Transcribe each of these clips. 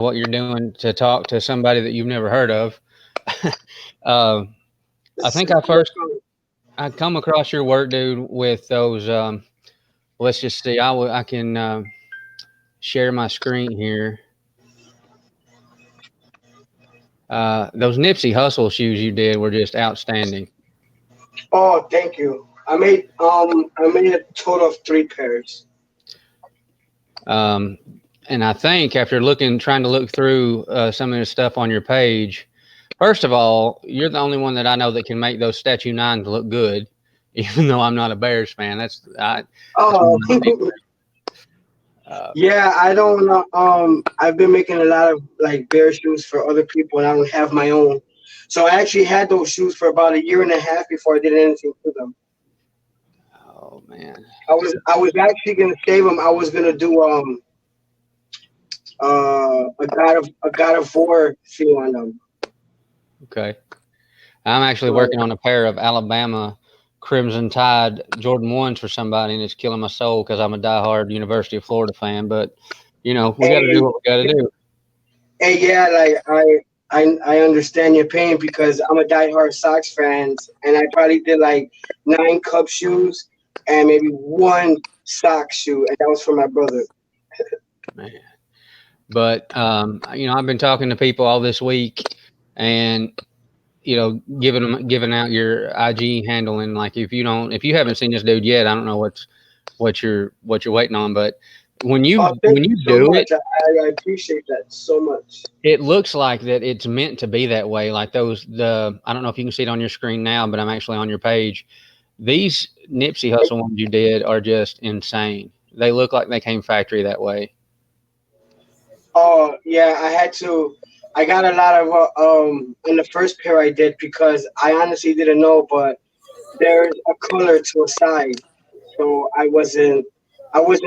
what you're doing to talk to somebody that you've never heard of. uh, I think I come across your work, dude, with those. Let's just see. I can share my screen here. Those Nipsey Hustle shoes you did were just outstanding. Oh, thank you. I made a total of 3 pairs. Um, and I think after trying to look through some of the stuff on your page, first of all, you're the only one that I know that can make those Statue Nines look good. Even though I'm not a Bears fan, that's one Oh, of my favorites. Uh, yeah. I don't know. I've been making a lot of like bear shoes for other people, and I don't have my own. So I actually had those shoes for about a year and a half before I did anything to them. oh man. I was actually gonna save them. I was gonna do a God of War feel on them. Okay. I'm actually So working on a pair of Alabama Crimson Tide Jordan ones for somebody, and it's killing my soul because I'm a diehard University of Florida fan. But we got to do hey, what we got to do. yeah, like I understand your pain because I'm a diehard Sox fan, and I probably did like 9 cup shoes and maybe one sock shoe, and that was for my brother. Man. But I've been talking to people all this week, and giving out your IG handle, and like if you haven't seen this dude yet, I don't know what you're waiting on. But when you Oh, thank when you you so do it, much. I appreciate that so much. it looks like that it's meant to be that way. Like I don't know if you can see it on your screen now, but I'm actually on your page. These Nipsey Hustle ones you did are just insane. They look like they came factory that way. Oh yeah, I had to. I got a lot of in the first pair I did because I honestly didn't know, but there's a color to a side, so I wasn't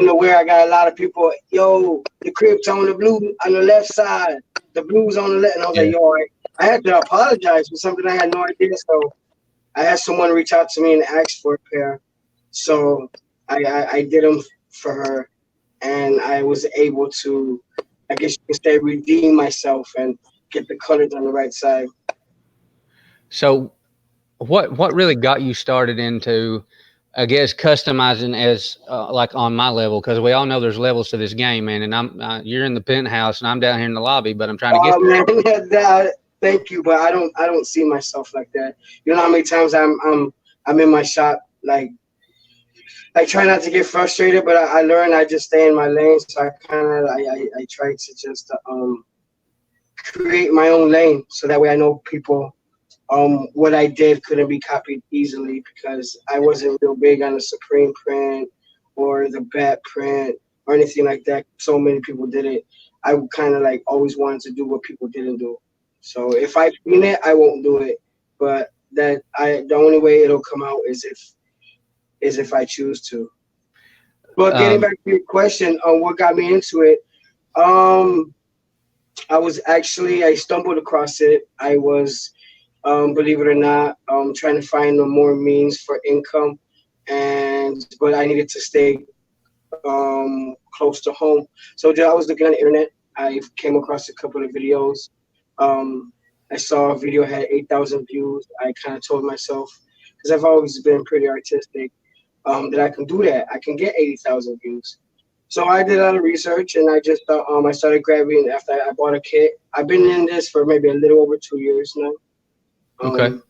aware. I got a lot of people. Yo, the Crips on the blue on the left side, the blues on the left, and I was like, Yeah. yo, I had to apologize for something I had no idea. So I had someone reach out to me and ask for a pair. So I did them for her, and I was able to, I guess you could say, redeem myself and get the colors on the right side. So what really got you started into, I guess, customizing as like on my level? Because we all know there's levels to this game, man. And you're in the penthouse, and I'm down here in the lobby, but I'm trying to get Oh man, thank you, but I don't see myself like that. You know how many times I'm in my shop, like I try not to get frustrated, but I learn I just stay in my lane. So I kind of I try to just create my own lane, so that way I know people what I did couldn't be copied easily because I wasn't real big on the Supreme print or the Bat print or anything like that. So many people did it. I kind of like always wanted to do what people didn't do. So if I seen it, I won't do it. But the only way it'll come out is if I choose to. But getting um, back to your question on what got me into it, um, I stumbled across it. I was believe it or not, trying to find more means for income, and but I needed to stay close to home. So I was looking on the internet. I came across a couple of videos. Um, I saw a video had 8,000 views. I kind of told myself, because I've always been pretty artistic, that I can do that. I can get 80,000 views. So I did a lot of research, and I just I started grabbing after I bought a kit. I've been in this for maybe a little over 2 years now. okay. Um,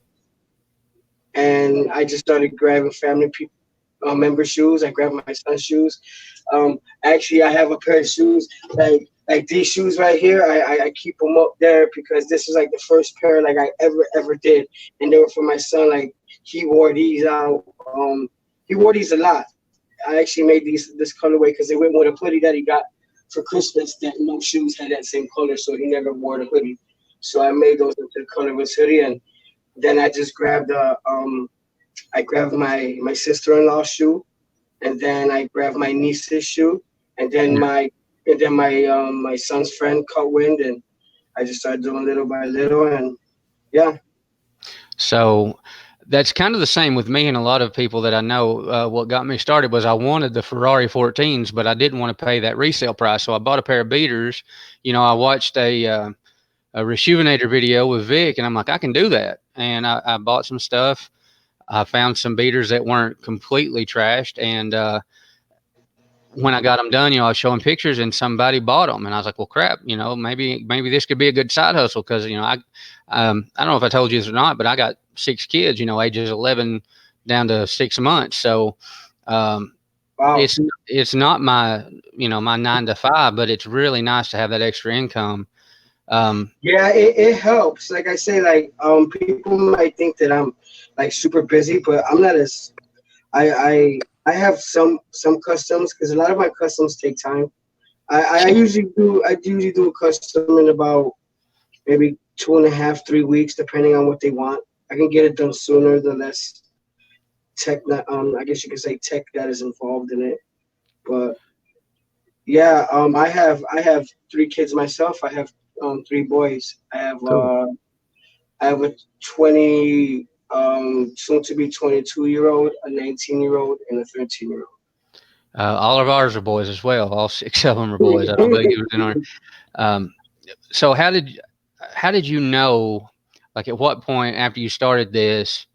and I just started grabbing family member shoes. I grabbed my son's shoes. Actually, I have a pair of shoes like these shoes right here. I keep them up there because this is like the first pair like I ever did, and they were for my son. Like he wore these out. He wore these a lot. I actually made this colorway because they went with a hoodie that he got for Christmas. That no shoes had that same color, so he never wore the hoodie. So I made those into the color of his hoodie, and then I grabbed my sister-in-law's shoe, and then I grabbed my niece's shoe, and then my son's friend caught wind, and I just started doing little by little, and yeah. So That's kind of the same with me and a lot of people that I know. What got me started was I wanted the Ferrari 14s, but I didn't want to pay that resale price. So I bought a pair of beaters. I watched a Rejuvenator video with Vic, and I'm like, I can do that. And I bought some stuff. I found some beaters that weren't completely trashed, and when I got them done, I was showing pictures, and somebody bought them, and I was like, well, crap, maybe this could be a good side hustle because I don't know if I told you this or not, but I got 6 kids, ages 11 down to 6 months, so um, Wow. it's not my 9 to 5, but it's really nice to have that extra income. Yeah, it helps. Like I say, like people might think that I'm like super busy, but I'm not as I have some customs because a lot of my customs take time. I usually do a custom in about maybe 2.5, 3 weeks, depending on what they want. I can get it done sooner the less tech that I guess you could say tech that is involved in it. But yeah, I have 3 kids myself. I have 3 boys. Cool. I have a 20 soon to be 22-year-old, a 19-year-old, and a 13-year-old. All of ours are boys as well. All 6 of them are boys. I don't believe it was in our. Um, so how did you know? Like, at what point after you started this?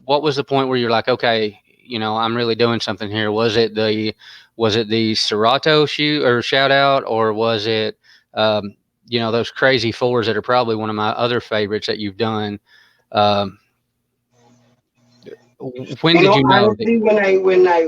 What was the point where you're like, okay, I'm really doing something here? Was it the Serato shoot or shout out, or was it those crazy fours that are probably one of my other favorites that you've done? Um, when did you know that? Honestly,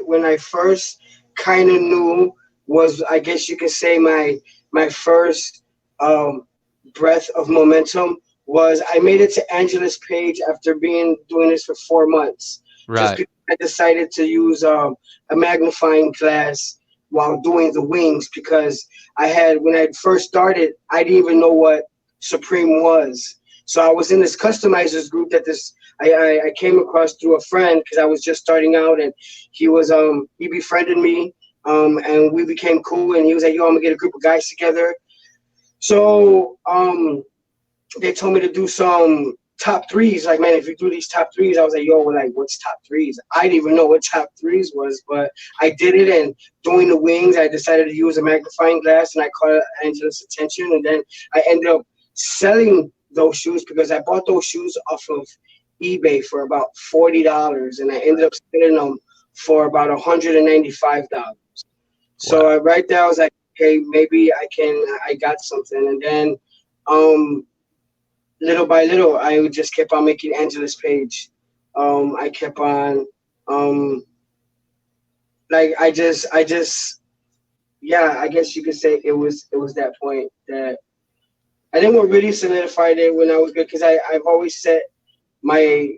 when I first kind of knew was, I guess you could say, my first um, breath of momentum was I made it to Angela's page after being doing this for 4 months. Just Right, because I decided to use a magnifying glass while doing the wings because when I first started, I didn't even know what Supreme was. So I was in this customizers group that I came across through a friend because I was just starting out, and he befriended me, and we became cool, and he was like, yo, I'm gonna get a group of guys together. So they told me to do some top threes. Like, man, if you do these top threes, I was like, yo, like, what's top threes? I didn't even know what top threes was, but I did it. And doing the wings, I decided to use a magnifying glass, and I caught Angela's attention. And then I ended up selling those shoes because I bought those shoes off of eBay for about $40, and I ended up selling them for about $195. So wow, right there, I was like, okay, maybe I got something. And then um, little by little, I just kept on making Angela's page. I kept on, um, like, yeah, I guess you could say it was that point that I think what really solidified it when I was good because I've always set my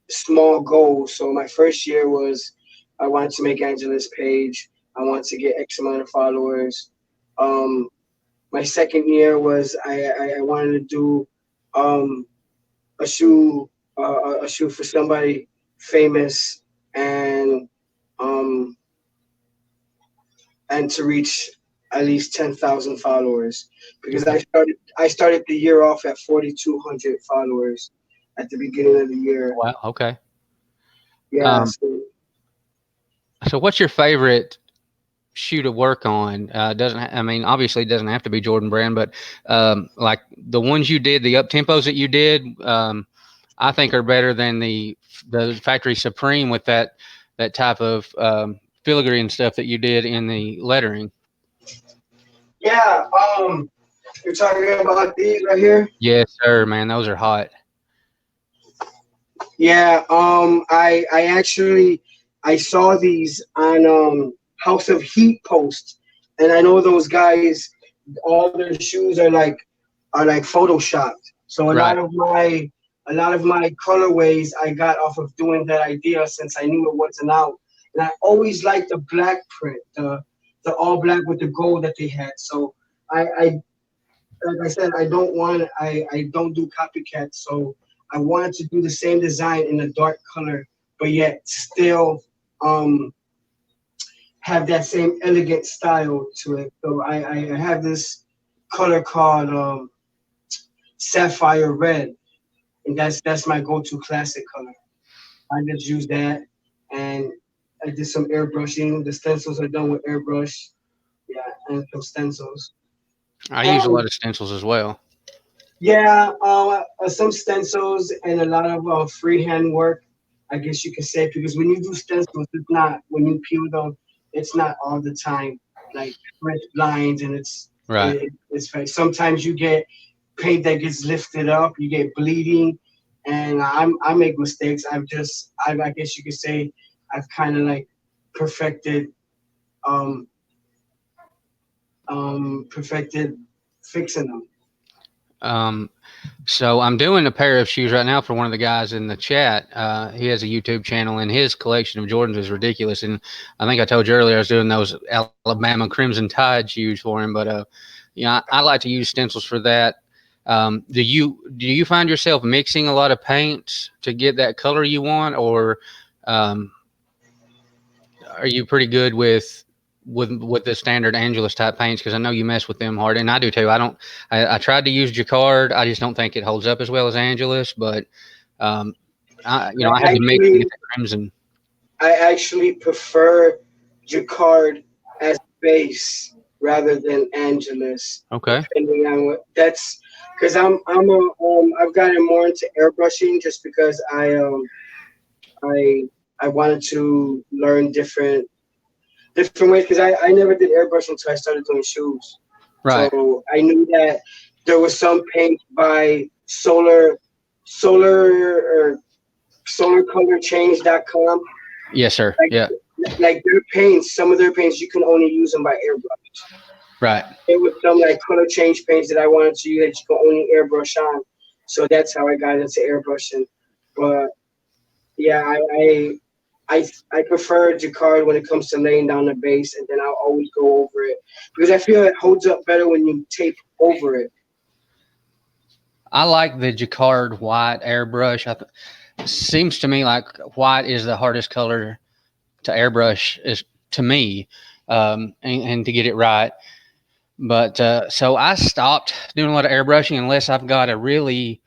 small goals. So my first year was I wanted to make Angela's page. I wanted to get X amount of followers. Um, my second year was I wanted to do um, a shoe for somebody famous and um and to reach at least 10,000 followers because okay, I started the year off at 4,200 followers at the beginning of the year. wow, okay. Yeah, Um, so so what's your favorite shoe to work on? I mean, obviously, it doesn't have to be Jordan Brand, but like the ones you did, the up tempos that you did, I think are better than the factory Supreme with that type of filigree and stuff that you did in the lettering. yeah, you're talking about these right here. Yes, sir, man, those are hot. Yeah, I actually I saw these on House of Heat post, and I know those guys. All their shoes are like photoshopped. So Right. a lot of my colorways I got off of doing that idea since I knew it wasn't out, and I always liked the black print, the all black with the gold that they had. So I like I said, I don't do copycats, so I wanted to do the same design in a dark color, but yet still um have that same elegant style to it. So I have this color called sapphire red, and that's my go-to classic color. I just use that, and I did some airbrushing. The stencils are done with airbrush. Yeah, and some stencils. I use a And lot of stencils as well. yeah, some stencils and a lot of freehand work, I guess you could say, because when you do stencils, it's not when you peel them, it's not all the time like straight lines, and Right. it's fake. Sometimes you get paint that gets lifted up, you get bleeding, and I make mistakes. I guess you could say I've kind of like perfected um perfected fixing them. Um, so I'm doing a pair of shoes right now for one of the guys in the chat. He has a YouTube channel, and his collection of Jordans is ridiculous. And I think I told you earlier I was doing those Alabama Crimson Tide shoes for him. But I like to use stencils for that. Do you find yourself mixing a lot of paints to get that color you want, or um, are you pretty good with the standard Angelus type paints? Because I know you mess with them hard, and I do too. I don't. I tried to use Jacquard. I just don't think it holds up as well as Angelus. But um, I I had to mix to get actually the crimson. I actually prefer Jacquard as base rather than Angelus, Okay. depending on what that's because I've gotten more into airbrushing just because I I wanted to learn different ways because I never did airbrushing until I started doing shoes. Right. So I knew that there was some paint by solar or solarcolorchange.com. Yes, sir. Like Yeah. like their paints, some of their paints you can only use them by airbrush. Right. There was some like color change paints that I wanted to use that you can only airbrush on. So that's how I got into airbrushing. But yeah, I prefer Jacquard when it comes to laying down the base, and then I'll always go over it because I feel it holds up better when you tape over it. I like the Jacquard white airbrush. Seems to me like white is the hardest color to airbrush is to me, and to get it right. But so I stopped doing a lot of airbrushing unless I've got a really,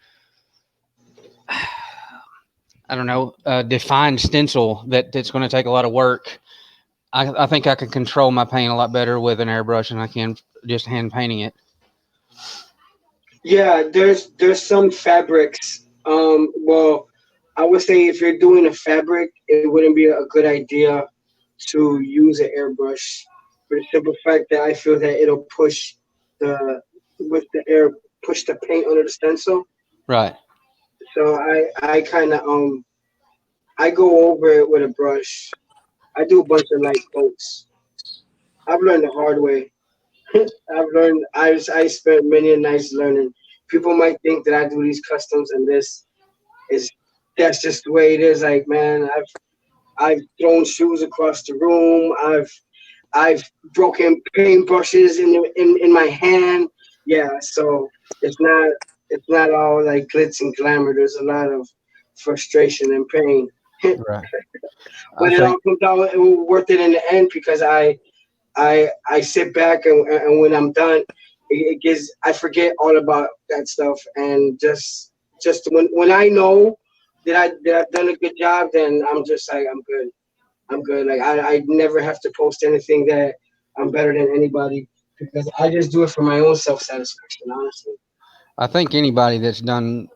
I don't know, defined stencil that's going to take a lot of work. I think I can control my paint a lot better with an airbrush than I can just hand painting it. Yeah, there's some fabrics. Well, I would say if you're doing a fabric, it wouldn't be a good idea to use an airbrush for the simple fact that I feel that it'll push the with the air push the paint under the stencil. Right. So I kind of I go over it with a brush. I do a bunch of light coats. I've learned the hard way. I spent many nights learning. People might think that I do these customs and this is that's just the way it is. Like man, I've thrown shoes across the room. I've broken paintbrushes in my hand. Yeah, so it's not it's not all like glitz and glamour. There's a lot of frustration and pain. Right. I But it think all comes out worth it in the end because I sit back and when I'm done, it gives I forget all about that stuff and just when I know that I've done a good job, then I'm just like I'm good. I'm good. Like I never have to post anything that I'm better than anybody because I just do it for my own self satisfaction. Honestly. I think anybody that's done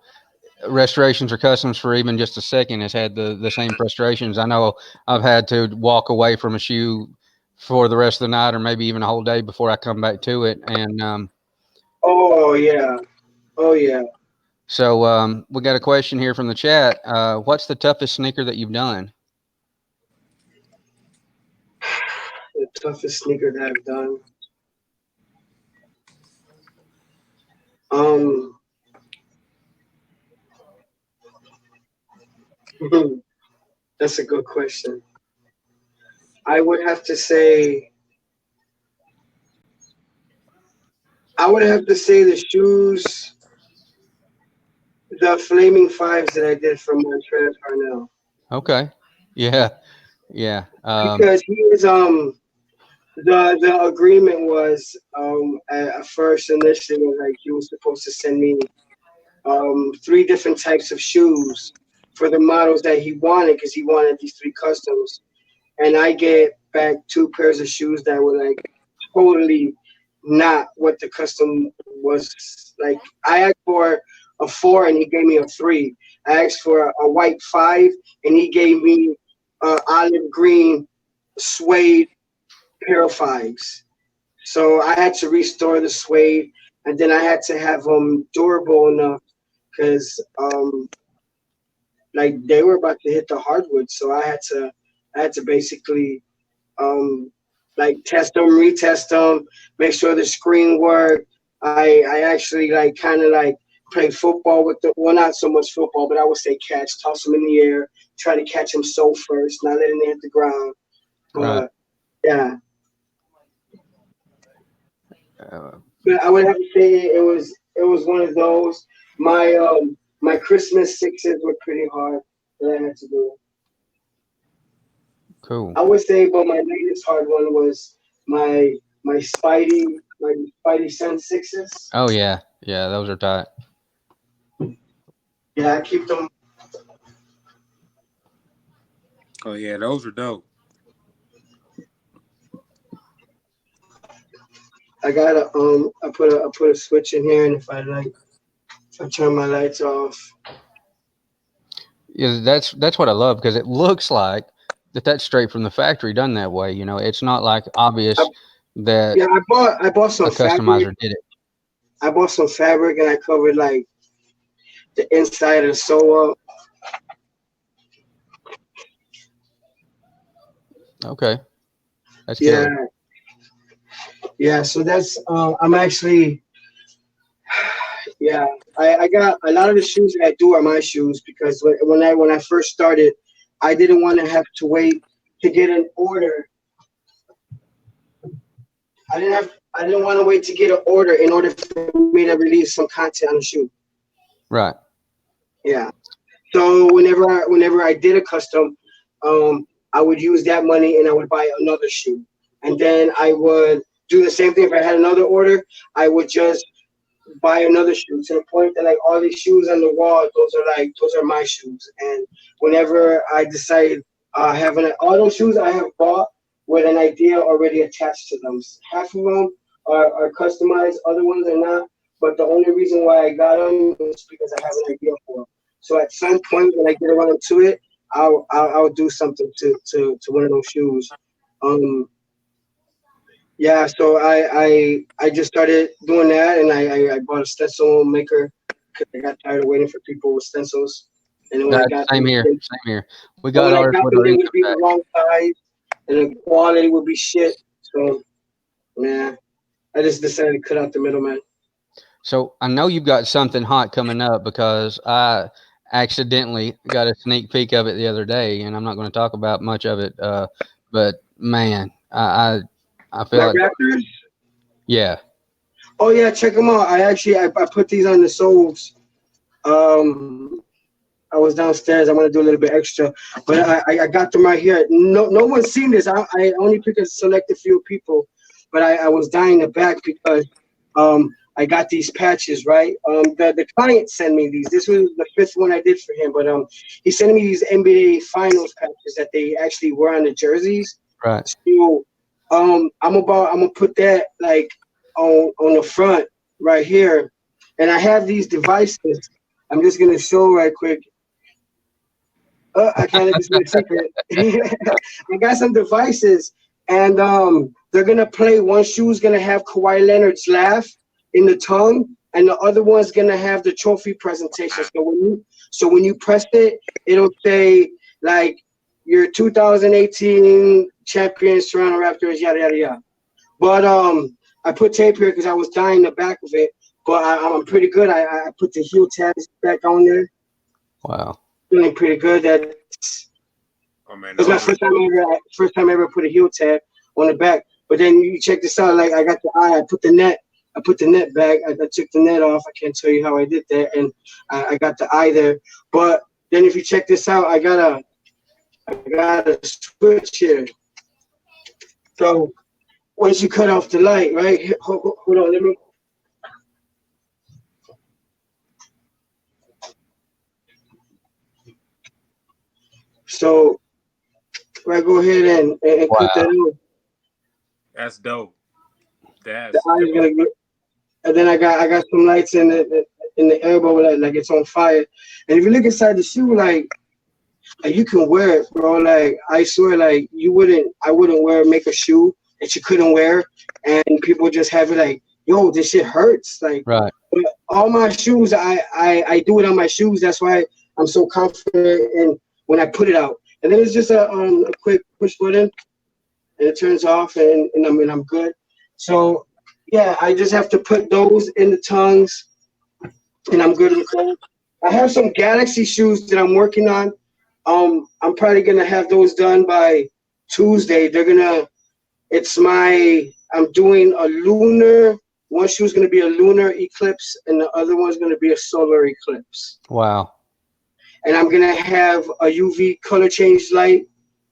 restorations or customs for even just a second has had the same frustrations. I know I've had to walk away from a shoe for the rest of the night or maybe even a whole day before I come back to it. And Oh yeah. Oh yeah. so we got a question here from the chat. What's the toughest sneaker that you've done? The toughest sneaker that I've done. Um, that's a good question. I would have to say I would have to say the shoes, the flaming fives that I did from Montreal Parnell. Okay. Yeah. Yeah. Because he was the agreement was at first initially was like he was supposed to send me three different types of shoes for the models that he wanted because he wanted these three customs, and I get back two pairs of shoes that were like totally not what the custom was. Like I asked for a 4 and he gave me a 3. I asked for a white 5 and he gave me olive green suede pair of 5s. So I had to restore the suede, and then I had to have them durable enough because like they were about to hit the hardwood. So I had to basically like test them, retest them, make sure the screen worked. I actually like kind of like play football with the, well, not so much football, but I would say catch, toss them in the air, try to catch them so first, not letting them hit the ground. Right. But yeah, Uh, but I would have to say it was one of those. My Christmas sixes were pretty hard that I had to do. cool. I would say, but my latest hard one was my my Spidey Sense sixes. Oh yeah, yeah. Those are tight. Yeah, I keep them. Oh yeah, those are dope. I put a switch in here, and if I turn my lights off. Yeah, that's what I love because it looks like that's straight from the factory done that way. You know, it's not like I, obvious that yeah, I bought a some fabric. customizer did it. I bought some fabric, and I covered like the inside of the sole up. Okay, that's Yeah, killer. yeah. So that's I'm actually yeah. I got a lot of the shoes that I do are my shoes because when I first started, I didn't want to have to wait to get an order. I didn't want to wait to get an order in order for me to release some content on the shoe. Right. Yeah. So whenever I did a custom, I would use that money and I would buy another shoe, and then I would do the same thing if I had another order. I would just buy another shoe to the point that like all these shoes on the wall, those are my shoes. And whenever I decide having all those shoes I have bought with an idea already attached to them. Half of them are customized, other ones are not. But the only reason why I got them is because I have an idea for them. So at some point when I get around to it, I'll do something to one of those shoes. Um, yeah, so I just started doing that, and I bought a stencil maker because I got tired of waiting for people with stencils. And then when I That's got same them, here. Same here. We but got when I ours got with them, our they would income be the tax. wrong size, and the quality would be shit. So, man, I just decided to cut out the middleman. So I know you've got something hot coming up because I accidentally got a sneak peek of it the other day, and I'm not going to talk about much of it. But man, I feel My like Raptors. yeah. Oh yeah, check them out. I put these on the soles. Um, I was downstairs. I'm gonna do a little bit extra, but I got them right here. No one's seen this. I only picked a selected few people, but I was dying to back because I got these patches right. The client sent me these. This was the fifth one I did for him, but he sent me these NBA Finals patches that they actually wear on the jerseys. Right. So I'm gonna put that like on the front right here, and I have these devices. I'm just gonna show right quick. I can't let this be a secret. I got some devices, and they're gonna play. One shoe's gonna have Kawhi Leonard's laugh in the tongue, and the other one's gonna have the trophy presentation. So when you press it, it'll say like your 2018 champions, Toronto Raptors, yada yada yada. But I put tape here because I was dying the back of it. But I'm pretty good. I put the heel tabs back on there. Wow. Feeling pretty good. Oh man, That's my those are first time I ever put a heel tab on the back. But then you check this out. Like I got the eye. I put the net back. I took the net off. I can't tell you how I did that. And I got the eye there. But then if you check this out, I got a switch here. So once you cut off the light, right? Hold on. Let me. So I go ahead and cut that Wow. out. That's dope. The That's eye's dope. gonna get, and then I got some lights in the elbow like it's on fire. And if you look inside the shoe, like you can wear it, bro. Like I swear, like I wouldn't make a shoe that you couldn't wear, and people just have it like, yo, this shit hurts. Like Right. but all my shoes, I do it on my shoes. That's why I'm so confident in when I put it out. And then it's just a quick push button, and it turns off, and I'm good. So yeah, I just have to put those in the tongues, and I'm good with that. I have some Galaxy shoes that I'm working on. I'm probably gonna have those done by Tuesday. I'm doing a lunar. One shoe is gonna be a lunar eclipse, and the other one's gonna be a solar eclipse. Wow. And I'm gonna have a UV color change light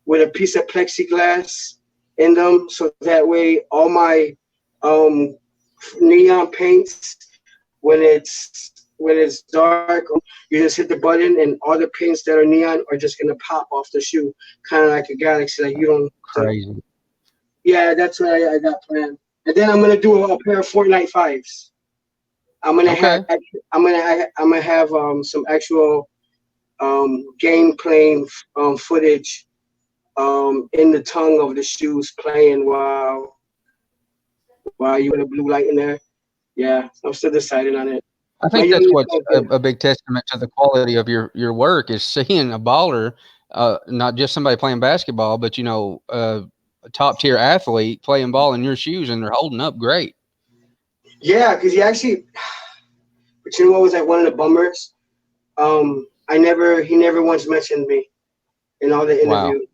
with a piece of plexiglass in them, so that way all my um, neon paints, when it's dark, you just hit the button, and all the paints that are neon are just gonna pop off the shoe, kind of like a Galaxy. Like you don't. Crazy. Yeah, that's what I got planned. And then I'm gonna do a pair of Fortnite fives. I'm gonna Okay. have I'm gonna have some actual game playing footage in the tongue of the shoes playing while you put a blue light in there. Yeah, I'm still deciding on it. I My think that's youngest what's loves it. a big testament to the quality of your work is seeing a baller, not just somebody playing basketball, but a top tier athlete playing ball in your shoes and they're holding up great. Yeah, because but you know what was like one of the bummers? He never once mentioned me in all the Wow. interviews.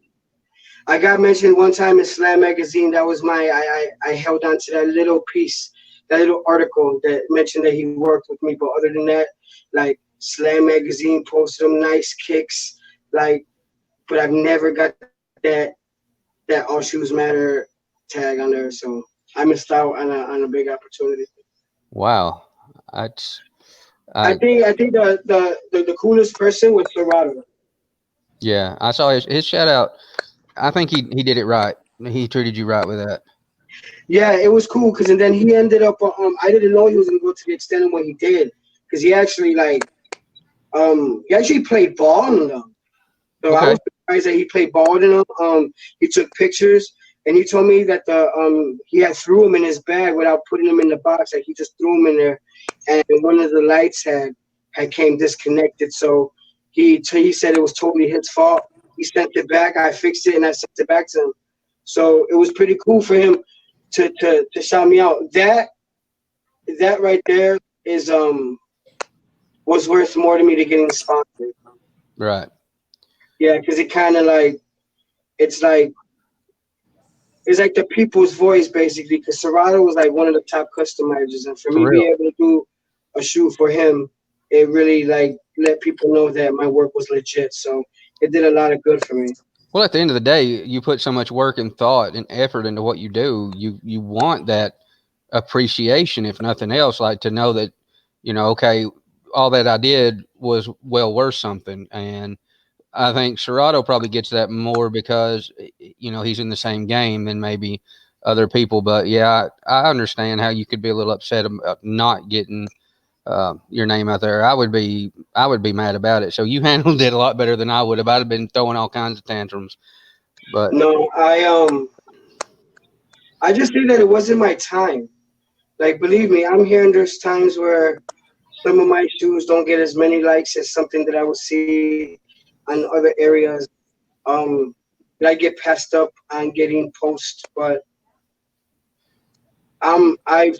I got mentioned one time in Slam magazine. That was I held on to that little piece, that little article that mentioned that he worked with me. But other than that, like Slam magazine posted him nice kicks, like, but I've never got that all shoes matter tag on there. So I missed out on a big opportunity. Wow. That's I I think I think the coolest person was Serato. yeah. I saw his shout out. I think he did it right. He treated you right with that. Yeah, it was cool because and then he ended up. I didn't know he was gonna go to the extent of what he did because he actually played ball in them. So I Okay. was surprised that he played ball in them. He took pictures and he told me that he had threw them in his bag without putting them in the box. Like he just threw them in there, and one of the lights had came disconnected. So he said it was totally his fault. He sent it back. I fixed it and I sent it back to him. So it was pretty cool for him to shout me out. That right there is was worth more to me to getting sponsored. Right. Yeah, because it kind of it's like it's like the people's voice basically. Because Serato was like one of the top customizers, and for For me real. being able to do a shoe for him, it really like let people know that my work was legit. So it did a lot of good for me. Well, at the end of the day, you put so much work and thought and effort into what you do. You want that appreciation, if nothing else, like to know that, okay, all that I did was well worth something. And I think Serato probably gets that more because, he's in the same game than maybe other people. But yeah, I understand how you could be a little upset about not getting your name out there. I would be mad about it. So you handled it a lot better than I would have. I'd have been throwing all kinds of tantrums. But No, I just think that it wasn't my time. Like believe me, I'm hearing there's times where some of my shoes don't get as many likes as something that I would see on other areas. Um, that I get passed up on getting posts, but I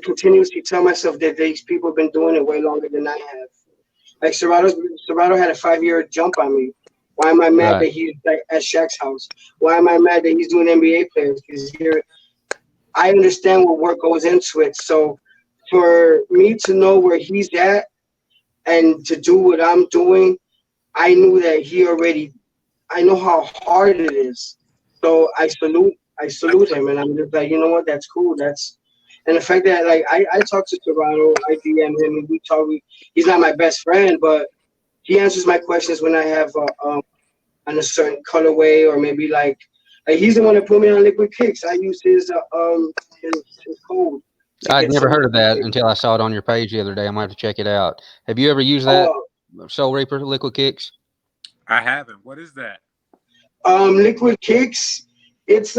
continuously tell myself that these people have been doing it way longer than I have. Like Serato had a 5 year jump on me. Why am I mad right, that he's like at Shaq's house? Why am I mad that he's doing NBA players? Because I understand what work goes into it. So for me to know where he's at and to do what I'm doing, I knew that I know how hard it is. So I salute him, and I'm just like, you know what, that's cool. And the fact that like I talk to Toronto, I DM him, and we talk. He's not my best friend, but he answers my questions when I have on a certain colorway, or maybe like he's the one that put me on liquid kicks. I use his code to I'd get never some heard of liquid that kicks. until I saw it on your page the other day. I might have to check it out. Have you ever used that Oh, Soul Reaper Liquid Kicks? I haven't. What is that? liquid kicks. It's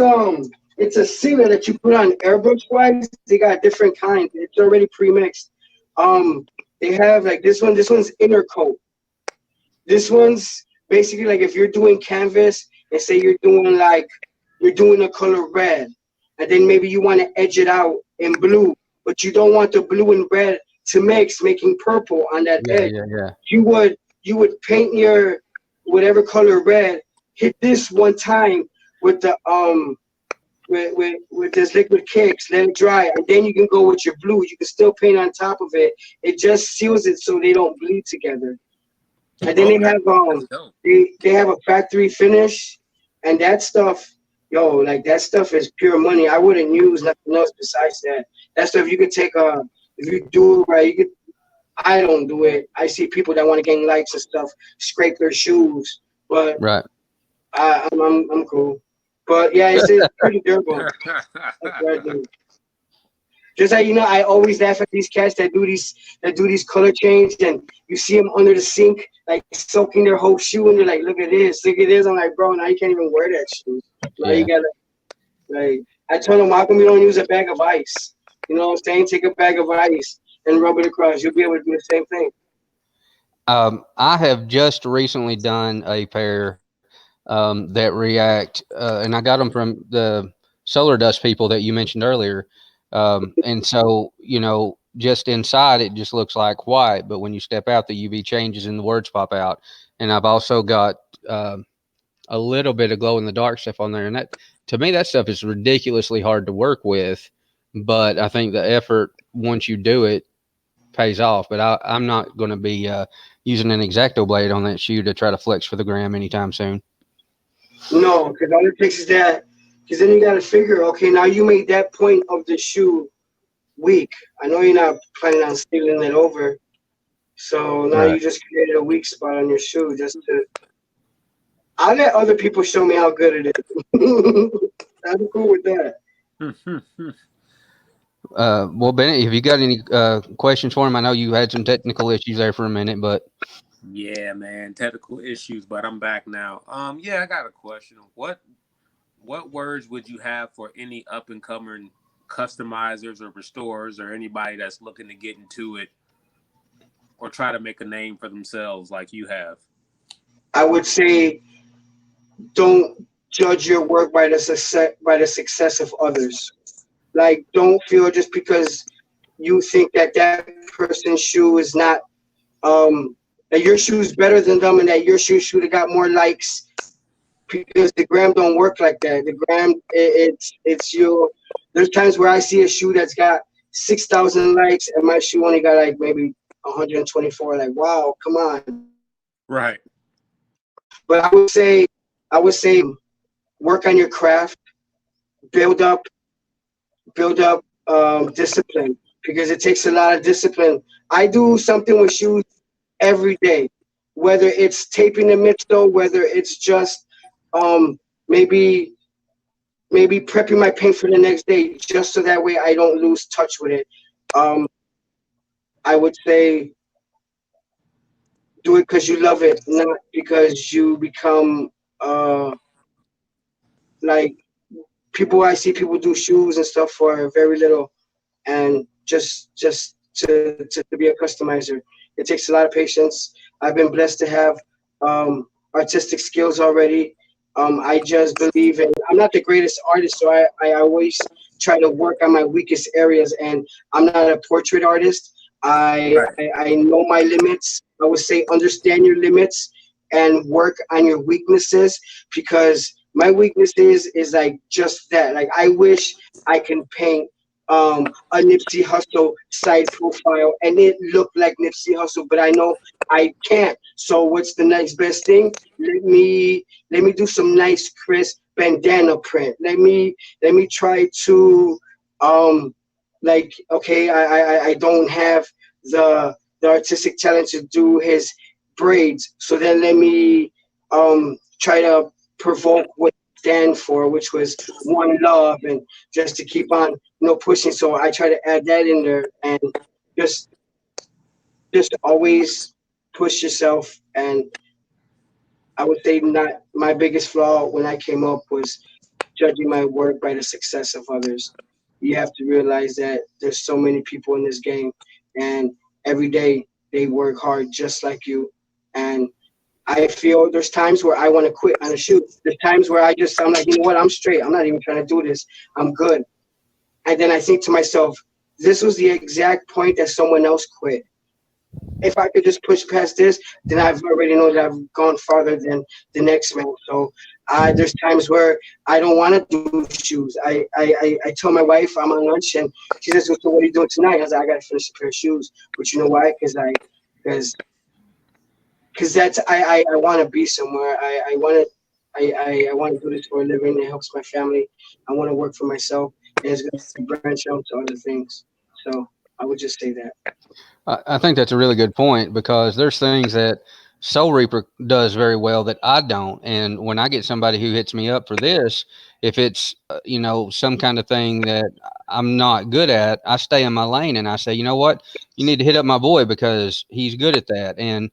it's a sealer that you put on airbrush wipes. They got different kinds. It's already pre-mixed. Um, they have like this one. This one's inner coat. This one's basically like if you're doing canvas and say you're doing a color red, and then maybe you want to edge it out in blue, but you don't want the blue and red to mix, making purple on that Yeah, edge. yeah, yeah. You would paint your whatever color red, hit this one time with the with this liquid kicks, let it dry, and then you can go with your blue. You can still paint on top of it. It just seals it so they don't bleed together. And then Okay, that's dope. they have a factory finish, and that stuff, yo, like that stuff is pure money. I wouldn't use nothing else besides that. That stuff you could take if you do it right, you could. I don't do it. I see people that want to gain likes and stuff scrape their shoes, but Right. I'm cool. But yeah, it's pretty durable. That's what I do. Just like I always laugh at these cats that do these color change, and you see them under the sink, like soaking their whole shoe, and they're like, look at this." I'm like, bro, now you can't even wear that shoe. Now you Yeah. gotta like. I told them, how come you don't use a bag of ice? You know what I'm saying? Take a bag of ice and rub it across. You'll be able to do the same thing. I have just recently done a pair that react, and I got them from the solar dust people that you mentioned earlier. And so, just inside it just looks like white, but when you step out, the UV changes and the words pop out. And I've also got a little bit of glow in the dark stuff on there. And that, to me, that stuff is ridiculously hard to work with. But I think the effort, once you do it, pays off. But I'm not going to be using an X-Acto blade on that shoe to try to flex for the gram anytime soon. No, because all it takes is that. Because then you got to figure, okay, now you made that point of the shoe weak. I know you're not planning on stealing it over. So now Right. you just created a weak spot on your shoe just to. I'll let other people show me how good it is. I'm cool with that. Well, Bennett, have you got any questions for him? I know you had some technical issues there for a minute, but Yeah, man, technical issues, but I'm back now. Yeah, I got a question. What words would you have for any up and coming customizers or restorers or anybody that's looking to get into it or try to make a name for themselves like you have? I would say don't judge your work by the success of others. Like, don't feel just because you think that person's shoe is not um that your shoe's better than them, and that your shoe should have got more likes, because the gram don't work like that. The gram, it's you. There's times where I see a shoe that's got 6,000 likes, and my shoe only got like maybe 124. Like, wow, come on. Right. But I would say work on your craft, build up discipline, because it takes a lot of discipline. I do something with shoes every day, whether it's taping the midsole, whether it's just um, maybe prepping my paint for the next day, just so that way I don't lose touch with it. Um, I would say do it because you love it, not because you become like people. I see people do shoes and stuff for very little, and just to be a customizer. It takes a lot of patience. I've been blessed to have artistic skills already. I just believe in. I'm not the greatest artist, so I always try to work on my weakest areas. And I'm not a portrait artist. Right. I know my limits. I would say understand your limits and work on your weaknesses, because my weakness is like just that. Like, I wish I can paint a Nipsey Hussle side profile and it looked like Nipsey Hussle, but I know I can't. So what's the next best thing? Let me do some nice crisp bandana print. Let me try to like, okay, I don't have the artistic talent to do his braids. So then let me try to provoke what it stand for, which was one love, and just to keep on pushing. So I try to add that in there, and just just always push yourself. And I would say not my biggest flaw when I came up was judging my work by the success of others. You have to realize that there's so many people in this game, and every day they work hard just like you. And I feel there's times where I want to quit on a shoot. There's times where I'm like, you know what, I'm straight. I'm not even trying to do this. I'm good. And then I think to myself, this was the exact point that someone else quit. If I could just push past this, then I've already know that I've gone farther than the next man. So there's times where I don't want to do shoes. I tell my wife I'm on lunch, and she says, "So what are you doing tonight?" I was like, "I got to finish a pair of shoes." But you know why? Because that's I want to be somewhere. I want to do this for a living. It helps my family. I want to work for myself, and it's going to branch out to other things. So I would just say that. I think that's a really good point, because there's things that Soul Reaper does very well that I don't. And when I get somebody who hits me up for this, if it's, some kind of thing that I'm not good at, I stay in my lane and I say, you know what, you need to hit up my boy because he's good at that. And,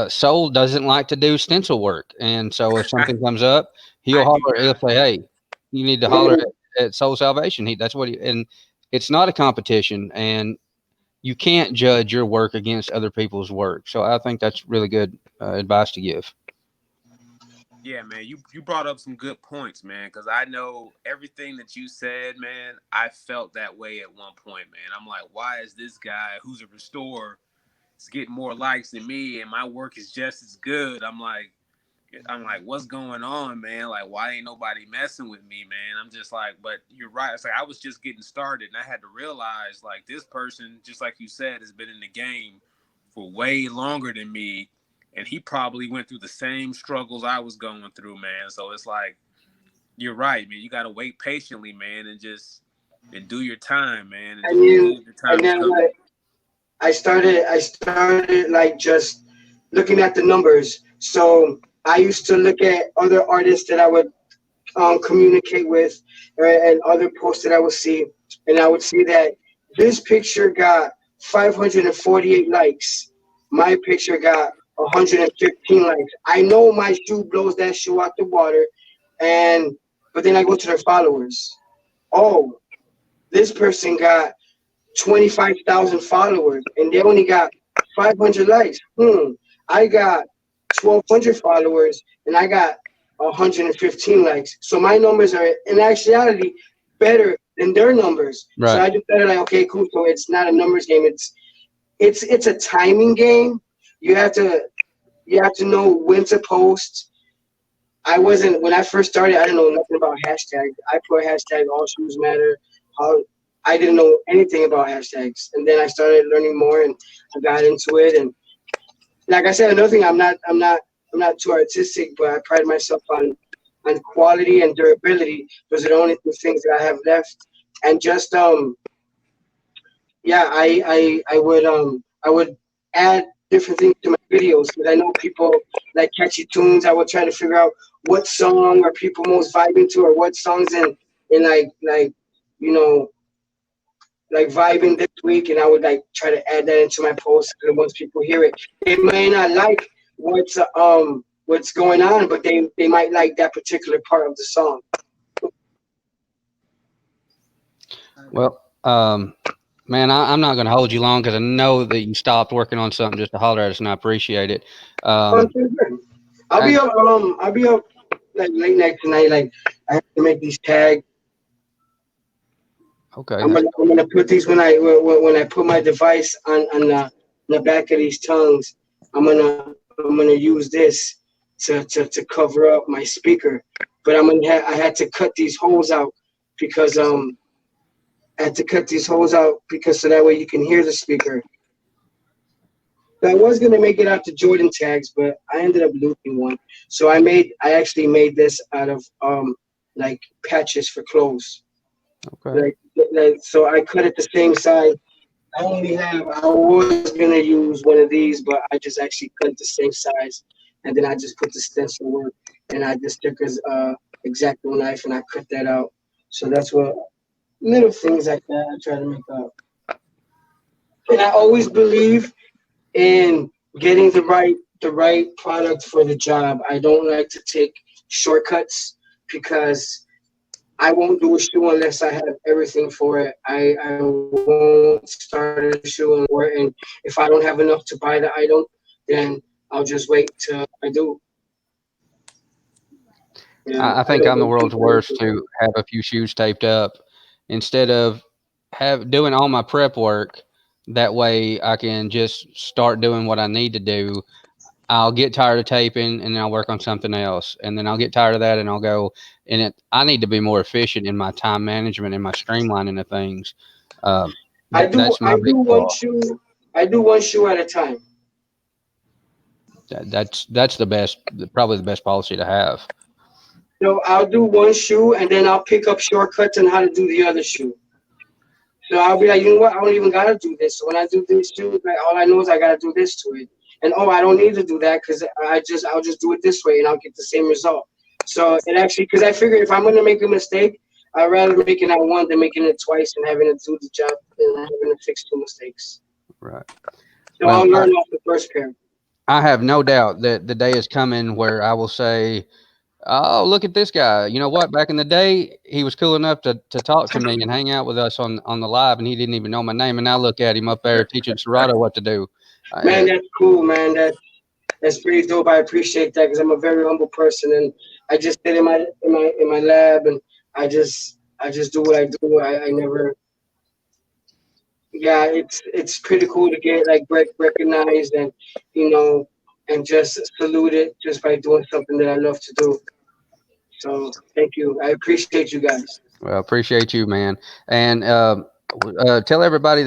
Soul doesn't like to do stencil work. And so if something comes up, I do he'll not. say, hey, you need to holler at Soul Salvation. That's what and it's not a competition. And you can't judge your work against other people's work. So I think that's really good advice to give. Yeah, man, you brought up some good points, man, because I know everything that you said, man. I felt that way at one point, man. I'm like, why is this guy who's a restorer is getting more likes than me, and my work is just as good? I'm like, what's going on, man? Like, why ain't nobody messing with me, man? I'm just like, but you're right. It's like I was just getting started, and I had to realize, like, this person, just like you said, has been in the game for way longer than me, and he probably went through the same struggles I was going through, man. So it's like, you're right, man. You got to wait patiently, man, and do your time, man, and And just then believe the time is coming. what I started like just looking at the numbers. So I used to look at other artists that I would communicate with, and other posts that I would see, and I would see that this picture got 548 likes. My picture got 115 likes. I know my shoe blows that shoe out the water, and but then I go to their followers. Oh, this person got 25,000 followers, and they only got 500 likes. I got 1,200 followers, and I got 115 likes. So my numbers are, in actuality, better than their numbers. So Right. I just started like, okay, cool. So it's not a numbers game. It's a timing game. You have to know when to post. I wasn't when I first started. I didn't know nothing about hashtags. I put hashtag all shoes matter. How I didn't know anything about hashtags, and then I started learning more, and I got into it. And like I said, another thing, I'm not too artistic, but I pride myself on quality and durability. Those are the only two things that I have left. And just yeah, I would add different things to my videos because I know people like catchy tunes. I would try to figure out what song are people most vibing to, or what songs in you know like vibing this week, and I would like try to add that into my post. And once people hear it, they may not like what's going on, but they might like that particular part of the song. Well, man, I'm not going to hold you long because I know that you stopped working on something just to holler at us, and I appreciate it. I'm pretty good. I'll I, be up. I'll be up like late night tonight. Like I have to make these tags. okay. I'm gonna put these when I put my device on the back of these tongues. I'm gonna use this to cover up my speaker. But I had to cut these holes out because I had to cut these holes out because so that way you can hear the speaker. So I was gonna make it out to Jordan tags, but I ended up losing one. So I actually made this out of like patches for clothes. Okay. Like so I cut it the same size I was gonna use one of these, but I just actually cut the same size, and then I just put the stencil work, and I just took his X-Acto knife and I cut that out. So that's what little things like that I try to make up. And I always believe in getting the right product for the job. I don't like to take shortcuts because I won't do a shoe unless I have everything for it. I won't start a shoe and if I don't have enough to buy the item, then I'll just wait till I do. Yeah, I I think don't I'm the go world's deep worst into to have a few shoes taped up instead of have doing all my prep work. That way I can just start doing what I need to do. I'll get tired of taping and then I'll work on something else. And then I'll get tired of that and I'll go and I need to be more efficient in my time management and my streamlining of things. I do That's my I big do one flaw. shoe I do one shoe at a time. That's the best, probably the best policy to have. So I'll do one shoe and then I'll pick up shortcuts on how to do the other shoe. So I'll be like, you know what? I don't even gotta do this. So when I do this shoe, like all I know is I gotta do this to it. And oh, I don't need to do that because I'll just do it this way and I'll get the same result. So it actually because I figure if I'm gonna make a mistake, I'd rather making that one than making it twice and having to do the job and having to fix two mistakes. Right. So I'll Well, learn off the first pair. I have no doubt that the day is coming where I will say, "Oh, look at this guy. You know what? Back in the day, he was cool enough to talk to me and hang out with us on the live, and he didn't even know my name. And now look at him up there teaching Serato what to do." Man, Uh, that's cool, man. That's pretty dope. I appreciate that because I'm a very humble person and I just sit in my lab and I just do what I do. I never yeah, it's pretty cool to get like recognized and you know and just saluted just by doing something that I love to do. So thank you. I appreciate you guys. well, appreciate you, man. And tell everybody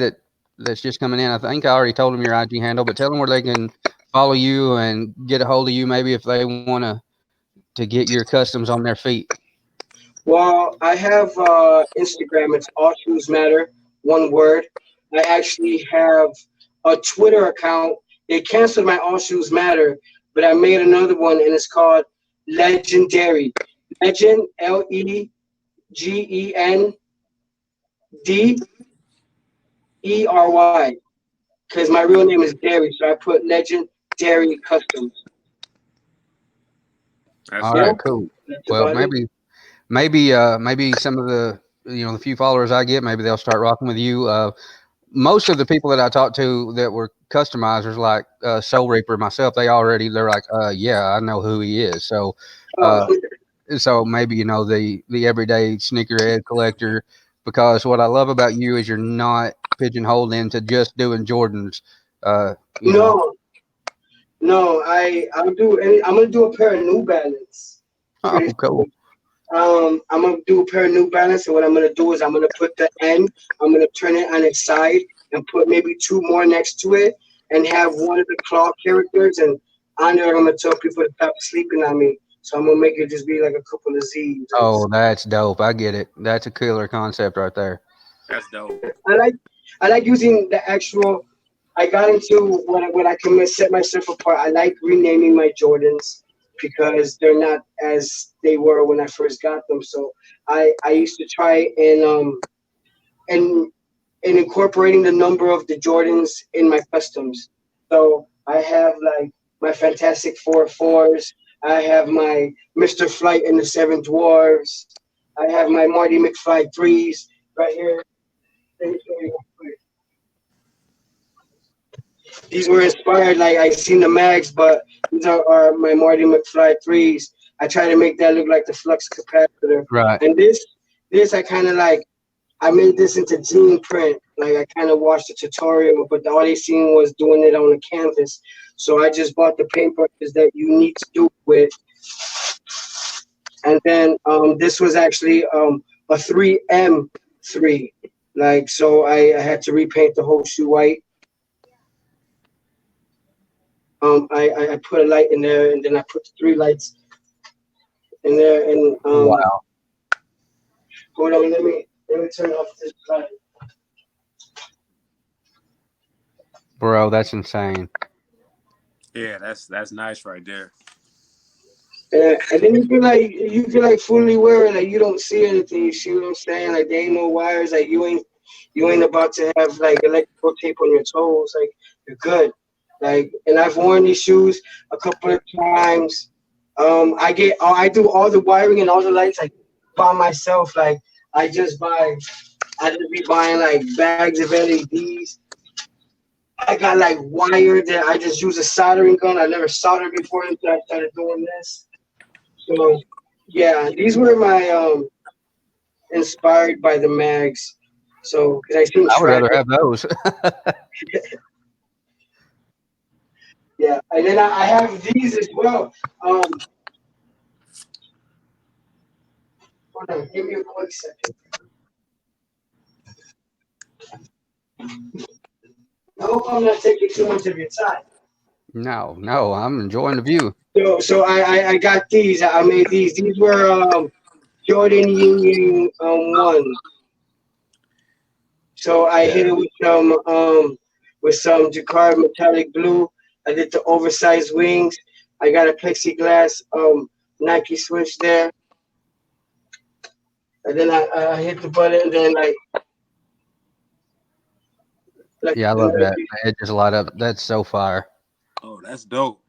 that's just coming in. I think I already told them your IG handle, but tell them where they can follow you and get a hold of you. Maybe if they want to get your customs on their feet. Well, I have Instagram. It's All Shoes Matter, one word. I actually have a Twitter account. They canceled my All Shoes Matter, but I made another one, and it's called Legendary. Legend, Legend, because my real name is Dery, so I put Legend Dairy Customs. That's All Yeah, right, dope. cool. that's Well, about it. maybe some of the the few followers I get, maybe they'll start rocking with you. Most of the people that I talked to that were customizers, like Soul Reaper myself, they're like, yeah, I know who he is. Oh, Uh, so maybe the everyday sneakerhead collector, because what I love about you is you're not pigeonholed into just doing Jordans. You know, no, no, I'm gonna do a pair of New Balance pretty oh, cool, soon. I'm gonna do a pair of New Balance, and what I'm gonna do is I'm gonna put the N, I'm gonna turn it on its side and put maybe two more next to it, and have one of the claw characters, and on there I'm gonna tell people to stop sleeping on me. So I'm gonna make it just be like a couple of Z's. oh, that's dope. I get it. That's a killer concept right there. That's dope. I like I like using the actual. I got into when I can set myself apart. I like renaming my Jordans because they're not as they were when I first got them. So I used to try and incorporating the number of the Jordans in my customs. So I have like my Fantastic Four fours. I have my Mr. Flight and the Seven Dwarves. I have my Marty McFly threes right here. These were inspired, like I seen the mags, but these are my Marty McFly threes. I try to make that look like the flux capacitor. Right. And this I kind of like, I made this into gene print. Like I kind of watched the tutorial, but all they seen was doing it on the canvas. So I just bought the paintbrushes that you need to do it with. And then this was actually a 3M3. Like, so I had to repaint the whole shoe white. I put a light in there, and then I put the three lights in there. And Wow. hold on, let me turn off this light. Bro, that's insane. Yeah, that's nice right there. And then you can like fully wear it, like you don't see anything. You see what I'm saying? Like there ain't no wires. Like you ain't about to have like electrical tape on your toes. Like you're good. Like, and I've worn these shoes a couple of times. I do all the wiring and all the lights like by myself. Like I just be buying like bags of LEDs. I got like wire that I just use a soldering gun. I never soldered before until I started doing this. So yeah, these were my inspired by the mags. So because I seen I would rather tragic. have those. Yeah, and then I have these as well. Hold on, give me a quick second. I hope I'm not taking too much of your time. No, I'm enjoying the view. So I got these. I made these. These were Jordan Union one. So I hit Yeah. it with some Jacquard metallic blue. I did the oversized wings. I got a plexiglass Nike switch there, and then I hit the button, and then like Yeah, I love that. It just light up. That's so fire. Oh, that's dope.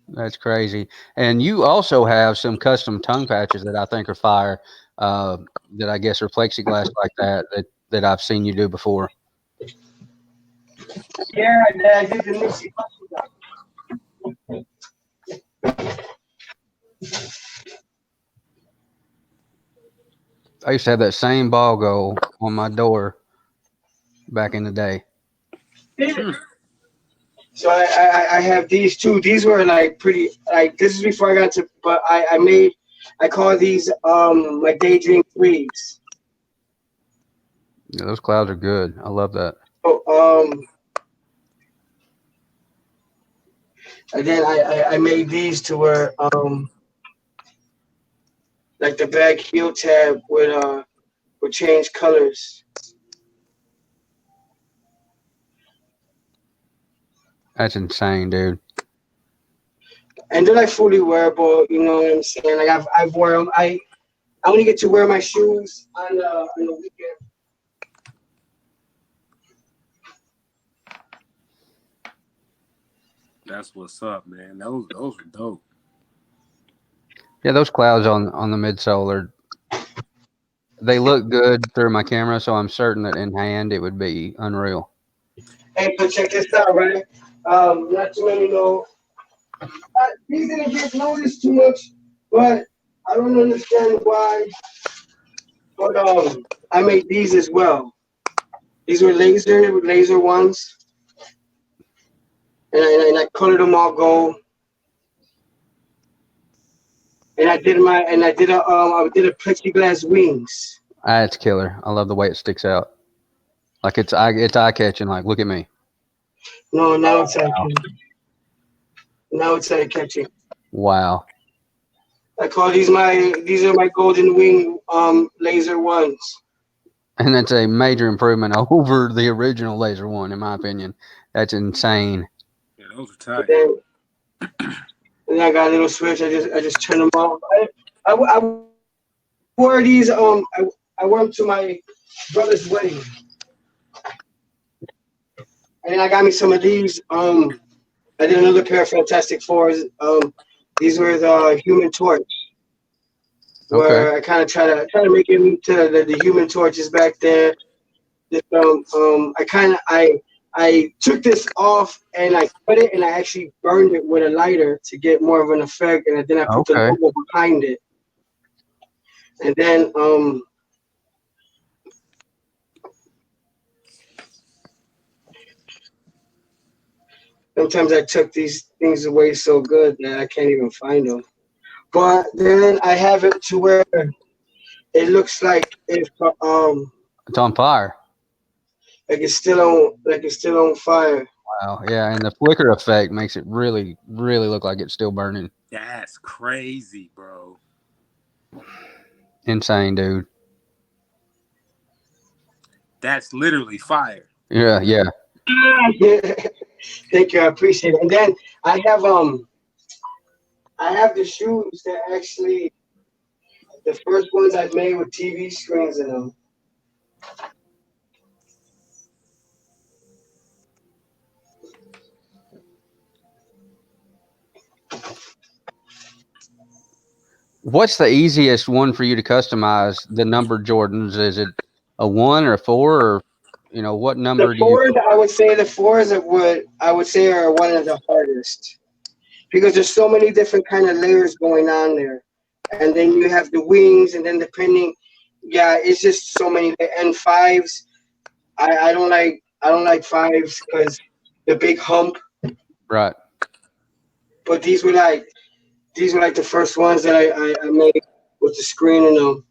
That's crazy. And you also have some custom tongue patches that I think are fire. Uh, that I guess are plexiglass like that I've seen you do before. yeah, I did the Nipsey Hussle. I used to have that same ball goal on my door back in the day. Hmm. So I have these two. These were like pretty like this is before I got to, but I call these my daydream threes. Yeah, those clouds are good. I love that. So and then I made these to where like the back heel tab would change colors. That's insane, dude. And they're like fully wearable, you know what I'm saying? Like I've worn them. I only get to wear my shoes on the weekend. That's what's up, man. Those were dope. Yeah, those clouds on the midsole are they look good through my camera, so I'm certain that in hand it would be unreal. Hey, but check this out, right? Not too many know. These didn't get noticed too much, but I don't understand why. But I made these as well. These were laser ones, and I colored them all gold. And I did a plexiglass wings. Ah, it's killer. I love the way it sticks out. Like it's eye catching. Like look at me. No, Wow. now it's eye catching. Wow. I call these are my golden wing laser ones. And that's a major improvement over the original laser one, in my opinion. That's insane. Yeah, those are And tight. then, and then I got a little switch. I just turn them off. I wore these I wore them to my brother's wedding, and then I got me some of these. I did another pair of Fantastic Fours. These were the Human Torch, Okay. where I kind of try to make it into the Human Torches back there. This, I took this off and I cut it and I actually burned it with a lighter to get more of an effect, and then I put the Okay. logo behind it, and then sometimes I took these things away so good that I can't even find them. But then I have it to where it looks It's on fire. like it's still on fire. Wow. Yeah, and the flicker effect makes it really, really look like it's still burning. That's crazy, bro. Insane, dude. That's literally fire. Yeah, yeah. Yeah. Thank you, I appreciate it. And then I have I have the shoes that actually the first ones I made with TV screens in them. What's the easiest one for you to customize the number Jordans? Is it a 1 or a 4, or what The number do you? fours, I would say the fours are what I would say are one of the hardest because there's so many different kind of layers going on there, and then you have the wings, and then depending, yeah, it's just so many. And fives, I don't like fives because the big hump. Right. But these were like the first ones that I made with the screen and them.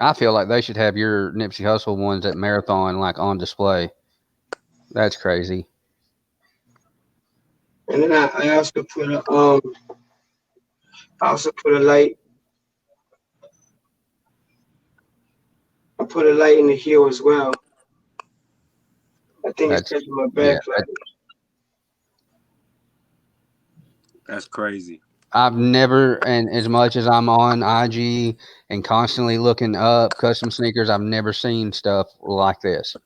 I feel like they should have your Nipsey Hussle ones at Marathon like on display. That's crazy. And then I also put a I also put a light. I put a light in the heel as well. I think it's That's because of my yeah. backlight. That's crazy. I've never, and as much as I'm on IG and constantly looking up custom sneakers, I've never seen stuff like this.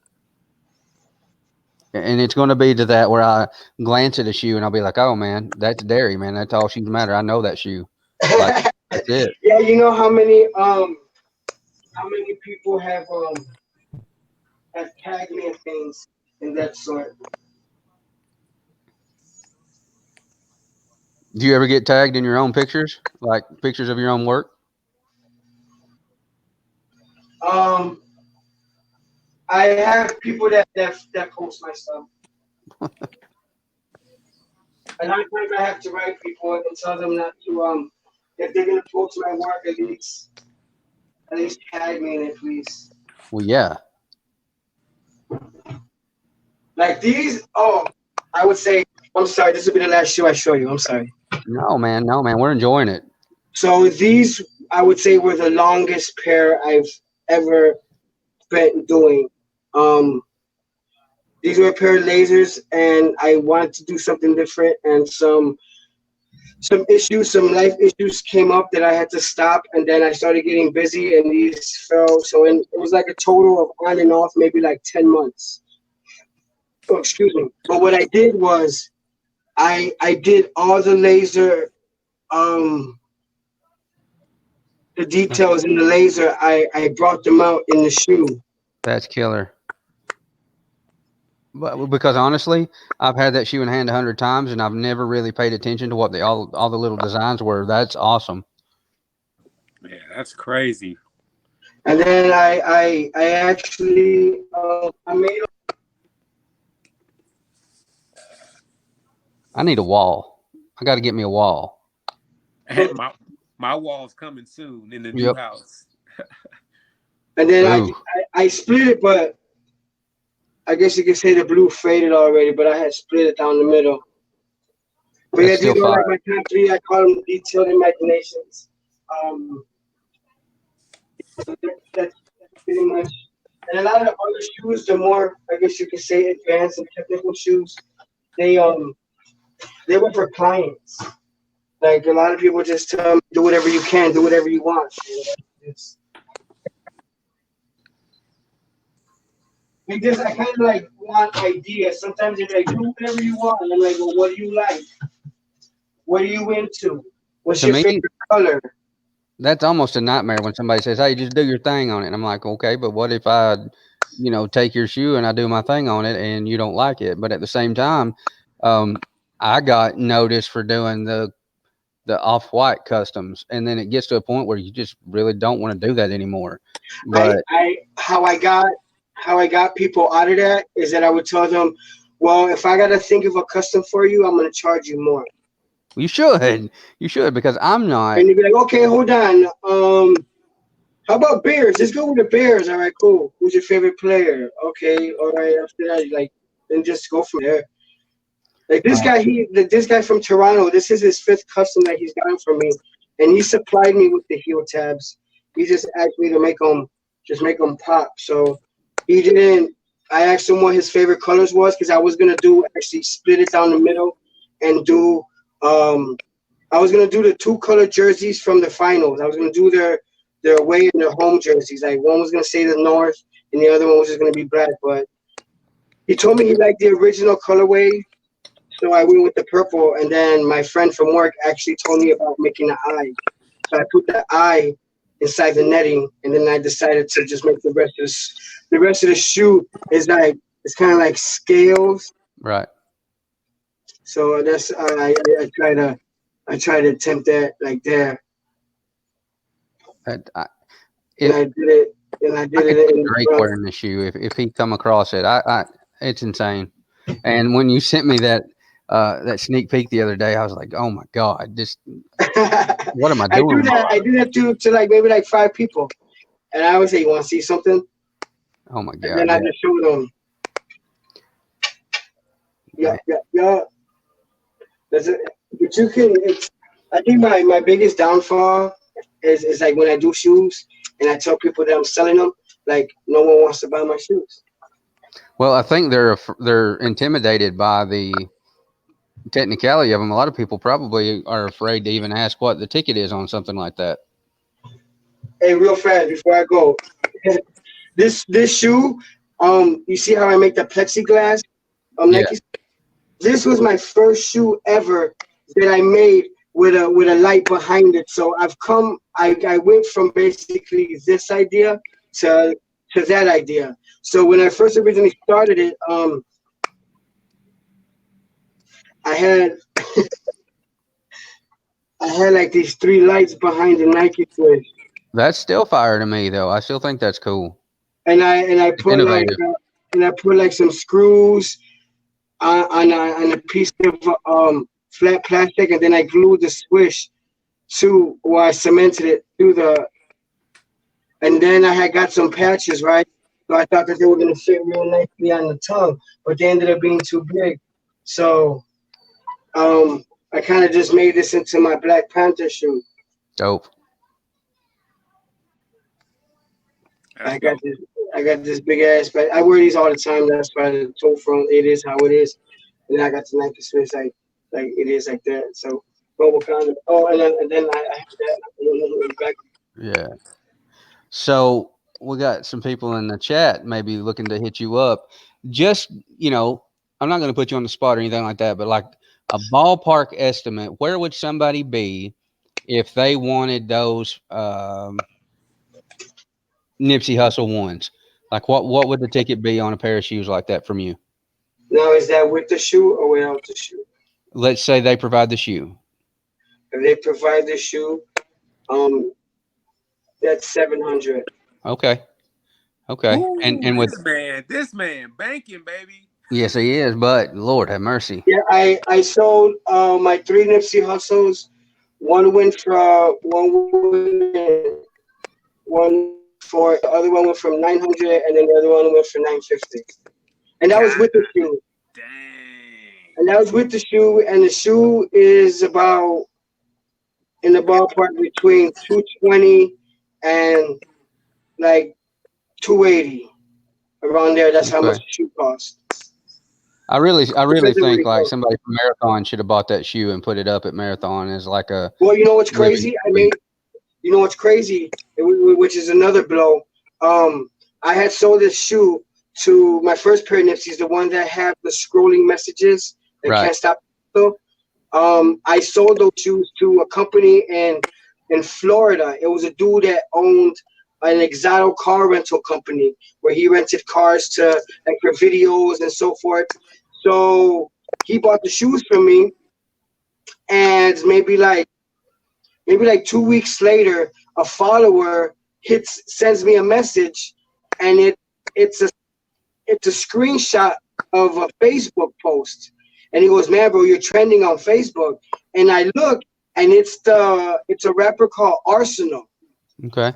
And it's going to be to that where I glance at a shoe and I'll be like, "Oh man, that's Dery, man. That's all shoes matter. I know that shoe." Like that's it. Yeah, you know how many people have tagged me and things in that sort. Do you ever get tagged in your own pictures, like pictures of your own work? Um, I have people that post my stuff, and sometimes I have to write people and tell them not to if they're gonna post my work at least tag me in it, please. Well, yeah. Like these, oh, I would say, I'm sorry, this will be the last shoe I show you. I'm sorry. No, man. No, man. We're enjoying it. So these, I would say, were the longest pair I've ever been doing. Um, these were a pair of lasers, and I wanted to do something different. And some issues, some life issues came up that I had to stop, and then I started getting busy, and these fell. So it was like a total of on and off, maybe like 10 months. Oh, excuse me. But what I did was I did all the laser um the details in the laser. I brought them out in the shoe. That's killer. But because honestly, I've had that shoe in hand 100 times, and I've never really paid attention to what all the little designs were. That's awesome. Yeah, that's crazy. And then I actually I made I need a wall. I got to get me a wall. And my wall's coming soon in the new Yep. house. and then Ooh, I split it, but I guess you could say the blue faded already, but I had split it down the middle. But that's yeah, still these are fire. like my top three. I call them detailed imaginations. That's pretty much. And a lot of the other shoes, the more I guess you could say advanced and technical shoes, they they were for clients. Like a lot of people just tell me, do whatever you can, do whatever you want. It's, because I kind of like want ideas. Sometimes they're like, do whatever you want. And I'm like, well, what do you like? What are you into? What's To your me, favorite color? that's almost a nightmare when somebody says, "Hey, just do your thing on it." And I'm like, "Okay, but what if I, take your shoe and I do my thing on it and you don't like it?" But at the same time, um, I got noticed for doing the off-white customs, and then it gets to a point where you just really don't want to do that anymore. But I how I got people out of that is that I would tell them, well, if I gotta think of a custom for you, I'm gonna charge you more. you should because I'm not. And they'd be like, okay, hold on. How about Bears? Let's go with the Bears. All right, cool. Who's your favorite player? Okay, all right. After that, like, then just go from there. Like this guy from Toronto. This is his 5th custom that he's gotten from me, and he supplied me with the heel tabs. He just asked me to make them pop. So he didn't. I asked him what his favorite colors was because I was gonna actually split it down the middle and do. I was gonna do the 2-color jerseys from the finals. I was gonna do their away and their home jerseys. Like one was gonna say the North, and the other one was just gonna be black. But he told me he liked the original colorway, so I went with the purple. And then my friend from work actually told me about making the eye. So I put the eye inside the netting, and then I decided to just make the rest of the shoe is like it's kind of like scales. Right. So that's I try to attempt that like there. And I did it. And I did it. In Drake wearing the shoe if he come across it. It's insane. And when you sent me that sneak peek the other day, I was like, oh my God, what am I doing? I do that to like maybe like 5 people. And I always say, you want to see something? Oh my God. And then I just show them. Yeah. But you can, I think my biggest downfall is like when I do shoes and I tell people that I'm selling them, like no one wants to buy my shoes. Well, I think they're intimidated by the technicality of them. A lot of people probably are afraid to even ask what the ticket is on something like that. Hey, real fast before I go, this shoe, you see how I make the plexiglass? Nike. This was my first shoe ever that I made with a light behind it. So I went from basically this idea to that idea. So when I first originally started it, I had like these 3 lights behind the Nike switch. That's still fire to me though. I still think that's cool. And I put like some screws on a piece of flat plastic, and then I glued the swish to where I cemented it to the. And then I had got some patches, right? So I thought that they were gonna fit real nicely on the tongue, but they ended up being too big. So, I kind of just made this into my Black Panther shoe. Dope. I got this big ass, but I wear these all the time. That's why the toe front, it is how it is. And then I got the Nike switch like it is like that. So global condom. Oh, and then I have that back. Yeah. So we got some people in the chat maybe looking to hit you up. Just, I'm not going to put you on the spot or anything like that, but like a ballpark estimate, where would somebody be if they wanted those Nipsey Hussle ones? Like what would the ticket be on a pair of shoes like that from you? Now, is that with the shoe or without the shoe? Let's say they provide the shoe. If they provide the shoe, that's 700. Okay. Ooh, and with this man banking, baby. Yes, he is, but Lord have mercy. Yeah, I sold my 3 Nipsey Hussles. One went for the other one went from 900, and then the other one went for 950. And that was with the shoe. Dang. And that was with the shoe, and the shoe is about in the ballpark between 220 and like 280, around there. That's how much the shoe costs. I really think like somebody from Marathon should have bought that shoe and put it up at Marathon as like a. Well, you know what's crazy? You know what's crazy, which is another blow. I had sold this shoe to my first pair of Nipseys, the one that have the scrolling messages that can't stop. So, I sold those shoes to a company in Florida. It was a dude that owned an Exoto car rental company where he rented cars to like for videos and so forth. So he bought the shoes from me, and maybe like 2 weeks later, a follower sends me a message, and it's a screenshot of a Facebook post, and he goes, "Man, bro, you're trending on Facebook." And I look, and it's a rapper called Arsenal. Okay.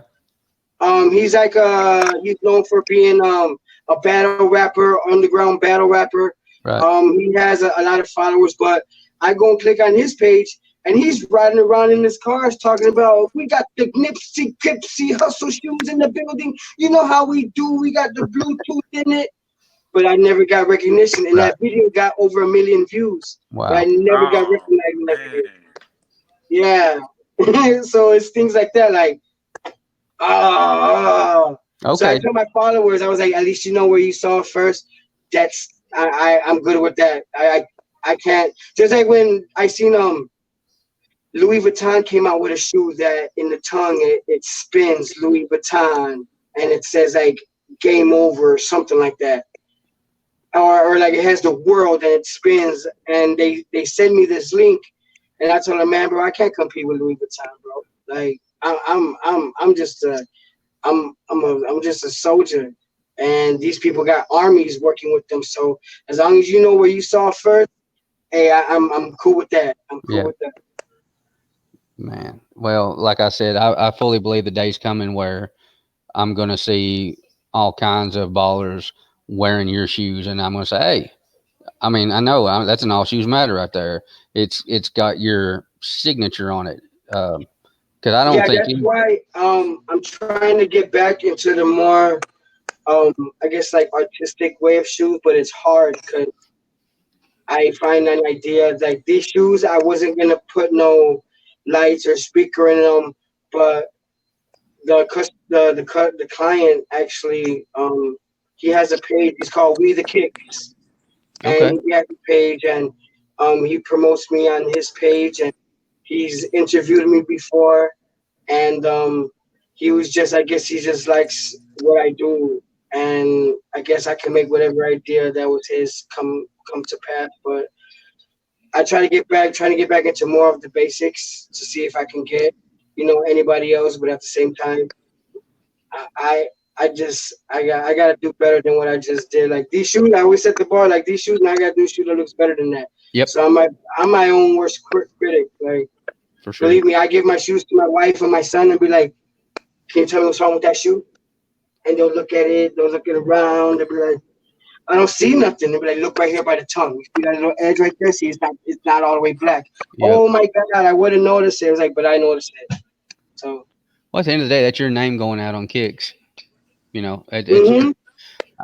He's known for being a battle rapper, underground battle rapper. Right. He has a lot of followers, but I go and click on his page, and he's riding around in his cars talking about we got the Nipsey Pipsy Hustle shoes in the building. You know how we do. We got the Bluetooth in it, but I never got recognition. And Right. that video got over 1 million views, but I Wow. never got Oh recognized in that man. video. Yeah. So it's things like that, like oh. So I Okay. tell my followers, I was like, at least you know where you saw it first. That's I'm good with that. I can't, just like when I seen Louis Vuitton came out with a shoe that in the tongue it spins Louis Vuitton and it says like game over or something like that. Or like it has the world and it spins and they send me this link and I told them, man, bro, I can't compete with Louis Vuitton, bro. Like I'm just I'm just a soldier, and these people got armies working with them. So as long as you know where you saw first, hey, I'm cool with that. I'm cool Yeah, with that. man. Well, like I said, I fully believe the day's coming where I'm going to see all kinds of ballers wearing your shoes, and I'm going to say, hey, I mean, I know that's an all shoes matter right there. It's got your signature on it. Because I don't Yeah, think that's why I'm trying to get back into the more I guess like artistic way of shoes, but it's hard because I find an idea like these shoes I wasn't gonna put no lights or speaker in them, but the client actually he has a page. It's called We the Kicks, and okay. he has a page, and he promotes me on his page, and he's interviewed me before, and he was just I guess he just likes what I do, and I guess I can make whatever idea that was his come to pass, but. I trying to get back into more of the basics to see if I can get, anybody else. But at the same time, I I gotta do better than what I just did. Like these shoes, I always set the bar like these shoes, and I gotta do a shoe that looks better than that. Yep, So I'm my own worst critic. Like for sure. believe me, I give my shoes to my wife and my son and be like, "Can you tell me what's wrong with that shoe?" And they'll look at it, they'll look it around, they'll be like, "I don't see nothing." They'll be like, "Look right here by the tongue. You see that little edge right there? See, it's not all the way black." Yep. Oh my God, I wouldn't notice it. It was like, but I noticed it. So. Well, at the end of the day, that's your name going out on kicks. It's Mhm.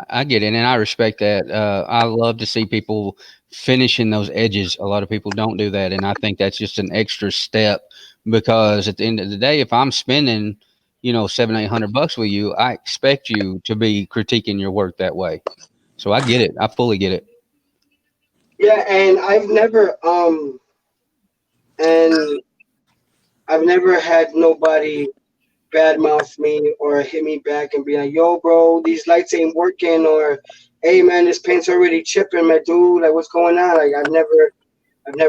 I get it, and I respect that. I love to see people finishing those edges. A lot of people don't do that, and I think that's just an extra step because at the end of the day, if I'm spending, 700, 800 bucks with you, I expect you to be critiquing your work that way. So I get it. I fully get it. Yeah, and I've never had nobody badmouth me or hit me back and be like, "Yo, bro, these lights ain't working," or "Hey, man, this paint's already chipping, my dude. Like, what's going on?" Like, I've never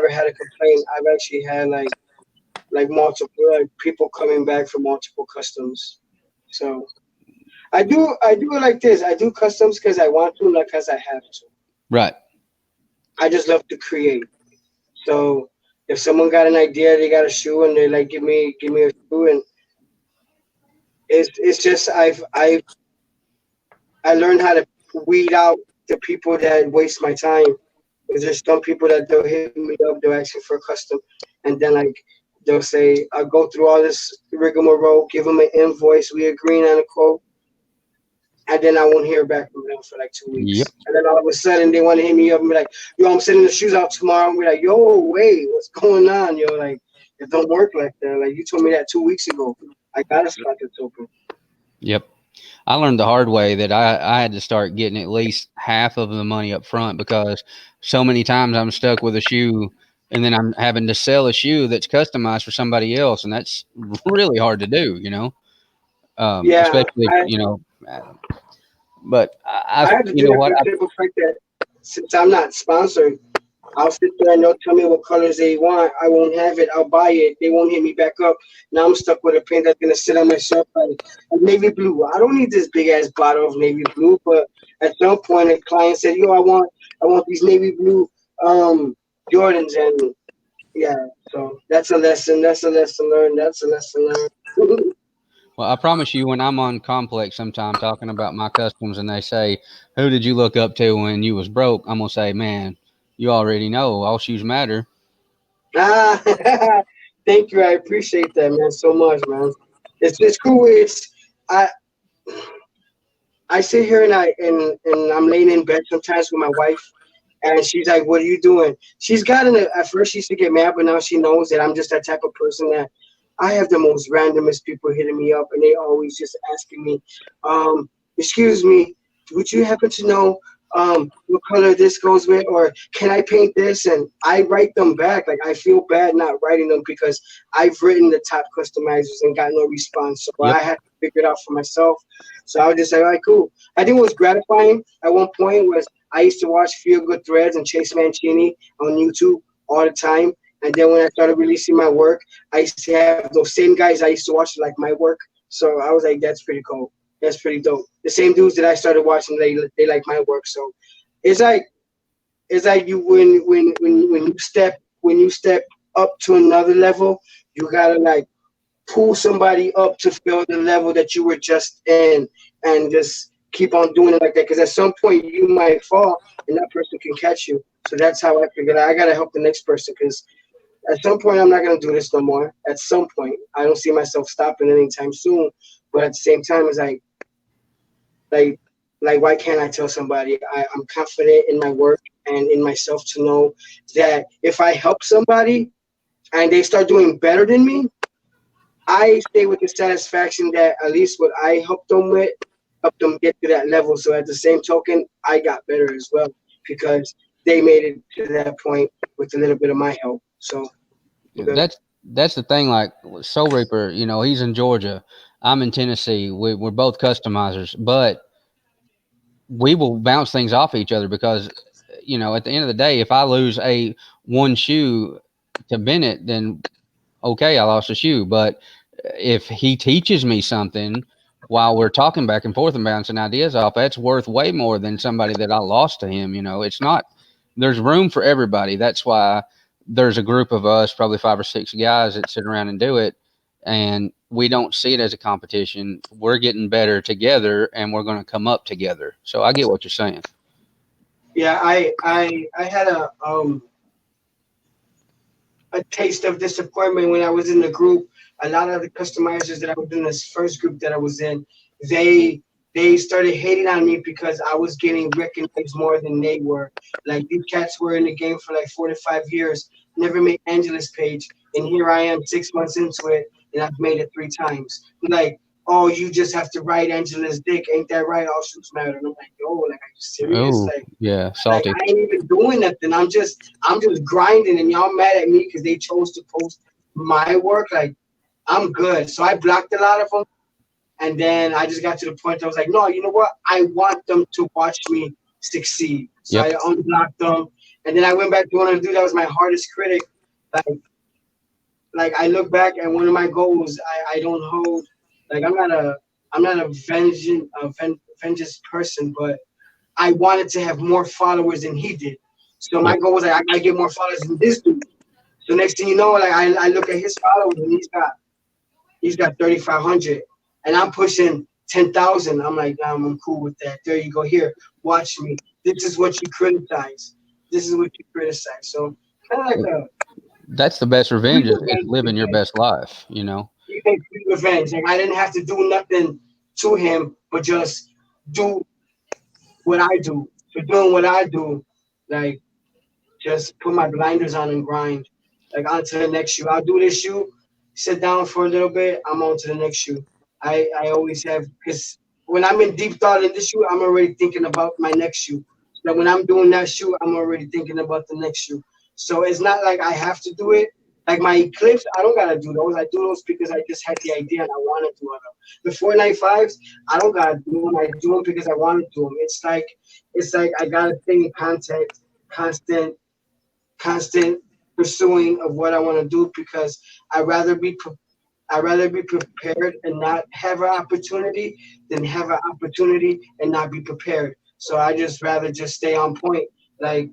had a complaint. I've actually had like multiple like people coming back for multiple customs. So I do it like this. I do customs because I want to, not because I have to. Right. I just love to create. So if someone got an idea, they got a shoe, and they like give me a shoe, and it's just I learned how to weed out the people that waste my time. Because there's some people that they'll hit me up, they'll ask me for a custom, and then like they'll say I'll go through all this rigmarole, give them an invoice, we agree on a quote, and then I won't hear back from them for like 2 weeks. Yep. And then all of a sudden they want to hit me up and be like, "Yo, I'm sending the shoes out tomorrow." And be like, "Yo, wait, what's going on, yo?" Like it don't work like that. Like you told me that 2 weeks ago. I got a spot that's open. Yep. I learned the hard way that I had to start getting at least half of the money up front because so many times I'm stuck with a shoe and then I'm having to sell a shoe that's customized for somebody else, and that's really hard to do. Yeah, Especially if, I but I I've, have to you do know that what? for the simple fact that since I'm not sponsored, I'll sit there and they'll tell me what colors they want. I won't have it. I'll buy it. They won't hit me back up. Now I'm stuck with a paint that's gonna sit on my shelf like navy blue. I don't need this big ass bottle of navy blue. But at some point, a client said, "Yo, I want these navy blue Jordans," and yeah. So that's a lesson. That's a lesson learned. That's a lesson learned. Well, I promise you, when I'm on Complex sometime talking about my customs and they say, "Who did you look up to when you was broke?" I'm gonna say, "Man, you already know all shoes matter." Ah, thank you. I appreciate that, man, so much, man. It's cool. I I sit here and I'm laying in bed sometimes with my wife, and she's like, "What are you doing?" She's gotten it. At first, she used to get mad, but now she knows that I'm just that type of person that I have the most randomest people hitting me up, and they always just asking me, "Excuse me, would you happen to know what color this goes with, or can I paint this?" And I write them back. Like I feel bad not writing them because I've written the top customizers and got no response, so I Yep. had to figure it out for myself. So I was just like, "All right, cool." I think what was gratifying at one point was I used to watch Feel Good Threads and Chase Mancini on YouTube all the time. And then when I started releasing my work, I used to have those same guys I used to watch like my work. So I was like, that's pretty cool. That's pretty dope. The same dudes that I started watching, they like my work. So it's like you when you step up to another level, you gotta like pull somebody up to fill the level that you were just in, and just keep on doing it like that. Because at some point you might fall, and that person can catch you. So that's how I figured I gotta help the next person. Because at some point I'm not gonna do this no more. At some point, I don't see myself stopping anytime soon. But at the same time, it's like why can't I tell somebody I'm confident in my work and in myself to know that if I help somebody and they start doing better than me, I stay with the satisfaction that at least what I helped them with helped them get to that level. So at the same token, I got better as well because they made it to that point with a little bit of my help. So we're Yeah, good. that's the thing. Like Soul Reaper, he's in Georgia. I'm in Tennessee. We're both customizers, but we will bounce things off each other because at the end of the day, if I lose a one shoe to Bennett, then okay, I lost a shoe. But if he teaches me something while we're talking back and forth and bouncing ideas off, that's worth way more than somebody that I lost to him. It's not, there's room for everybody. That's why there's a group of us, probably 5 or 6 guys that sit around and do it. And we don't see it as a competition. We're getting better together and we're going to come up together. So I get what you're saying. Yeah, I had a taste of disappointment when I was in the group. A lot of the customizers that I was in this first group that I was in, they they started hating on me because I was getting recognized more than they were. Like these cats were in the game for like 4 to 5 years, never made Angela's page, and here I am 6 months into it, and I've made it 3 times. Like, oh, you just have to write Angela's dick, ain't that right? All shoots matter. And I'm like, yo, like, are you serious? Oh, yeah, Like salty. I ain't even doing nothing. I'm just grinding, and y'all mad at me because they chose to post my work. Like I'm good, so I blocked a lot of them, and then I just got to the point. I was like, no, you know what? I want them to watch me succeed. So I Yep. unblocked them, and then I went back to one of the dudes that was my hardest critic. Like I look back at one of my goals. I don't hold like I'm not a vengeance person, but I wanted to have more followers than he did. So my Yep. goal was like I gotta get more followers than this dude. So next thing you know, like I look at his followers and he's got 3,500, and I'm pushing 10,000. I'm like, nah, I'm cool with that. There you go. Here, watch me. This is what you criticize. This is what you criticize. So kind of like a That's the best free revenge is revenge. living your best life. You can free revenge. Like I didn't have to do nothing to him, but just do what I do. So doing what I do, like just put my blinders on and grind. Like on to the next shoe. I'll do this shoe, sit down for a little bit, I'm on to the next shoe. I always have because when I'm in deep thought in this shoe, I'm already thinking about my next shoe. So when I'm doing that shoe, I'm already thinking about the next shoe. So it's not like I have to do it. Like my Eclipse, I don't gotta do those. I do those because I just had the idea and I want to do them. The 495s, I don't gotta do them. I do them because I want to do them. It's like I gotta stay in contact, constant pursuing of what I want to do because I'd rather be I'd rather be prepared and not have an opportunity than have an opportunity and not be prepared. So I just rather just stay on point. Like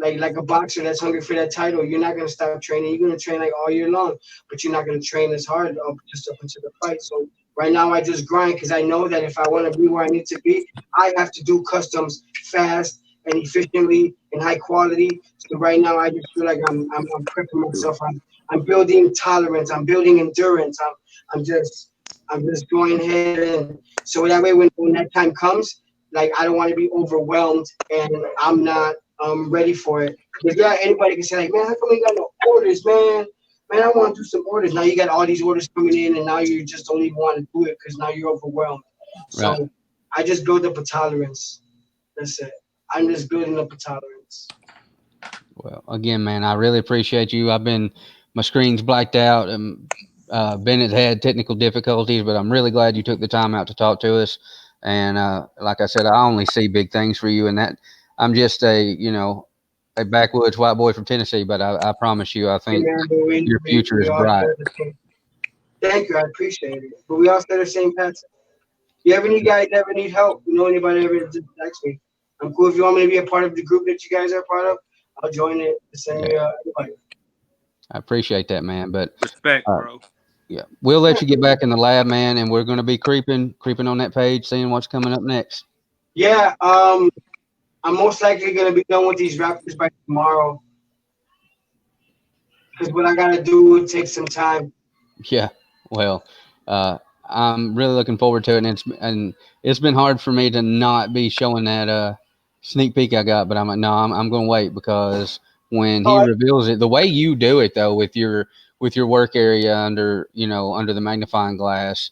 like a boxer that's hungry for that title, you're not gonna stop training. You're gonna train like all year long, but you're not gonna train as hard just up until the fight. So Right now, I just grind because I know that if I want to be where I need to be, I have to do customs fast and efficiently and high quality. So right now, I just feel like I'm prepping myself. I'm building tolerance. I'm building endurance. I'm just I'm just going ahead, and so that way when that time comes, like I don't want to be overwhelmed and I'm not ready for it. Because yeah, anybody can say like, man, how come you got no orders, man? Man, I want to do some orders. Now you got all these orders coming in, and now you just don't even want to do it because now you're overwhelmed. Right. So I just build up a tolerance. That's it. I'm just building up a tolerance. Well, again, man, I really appreciate you. My screen's blacked out, and Bennett had technical difficulties, but I'm really glad you took the time out to talk to us. And like I said, I only see big things for you, and that I'm just a backwoods white boy from Tennessee, but I promise you, I Hey think man, but your future we is all bright. share the same. Thank you, I appreciate it. But we all share the same pattern. You ever need help? You know anybody ever just text me. I'm cool if you want me to be a part of the group that you guys are part of. I'll join it. Send Yeah, me invite. I appreciate that, man. But Respect, uh, bro. yeah, we'll let you get back in the lab, man, and we're going to be creeping on that page, seeing what's coming up next. Yeah, I'm most likely gonna be done with these rappers by tomorrow. Because what I gotta do will take some time. Yeah, well, I'm really looking forward to it, and it's been hard for me to not be showing that sneak peek I got, but I'm like, no, I'm going to wait because when he Oh, reveals it, the way you do it though, with your work area under the magnifying glass,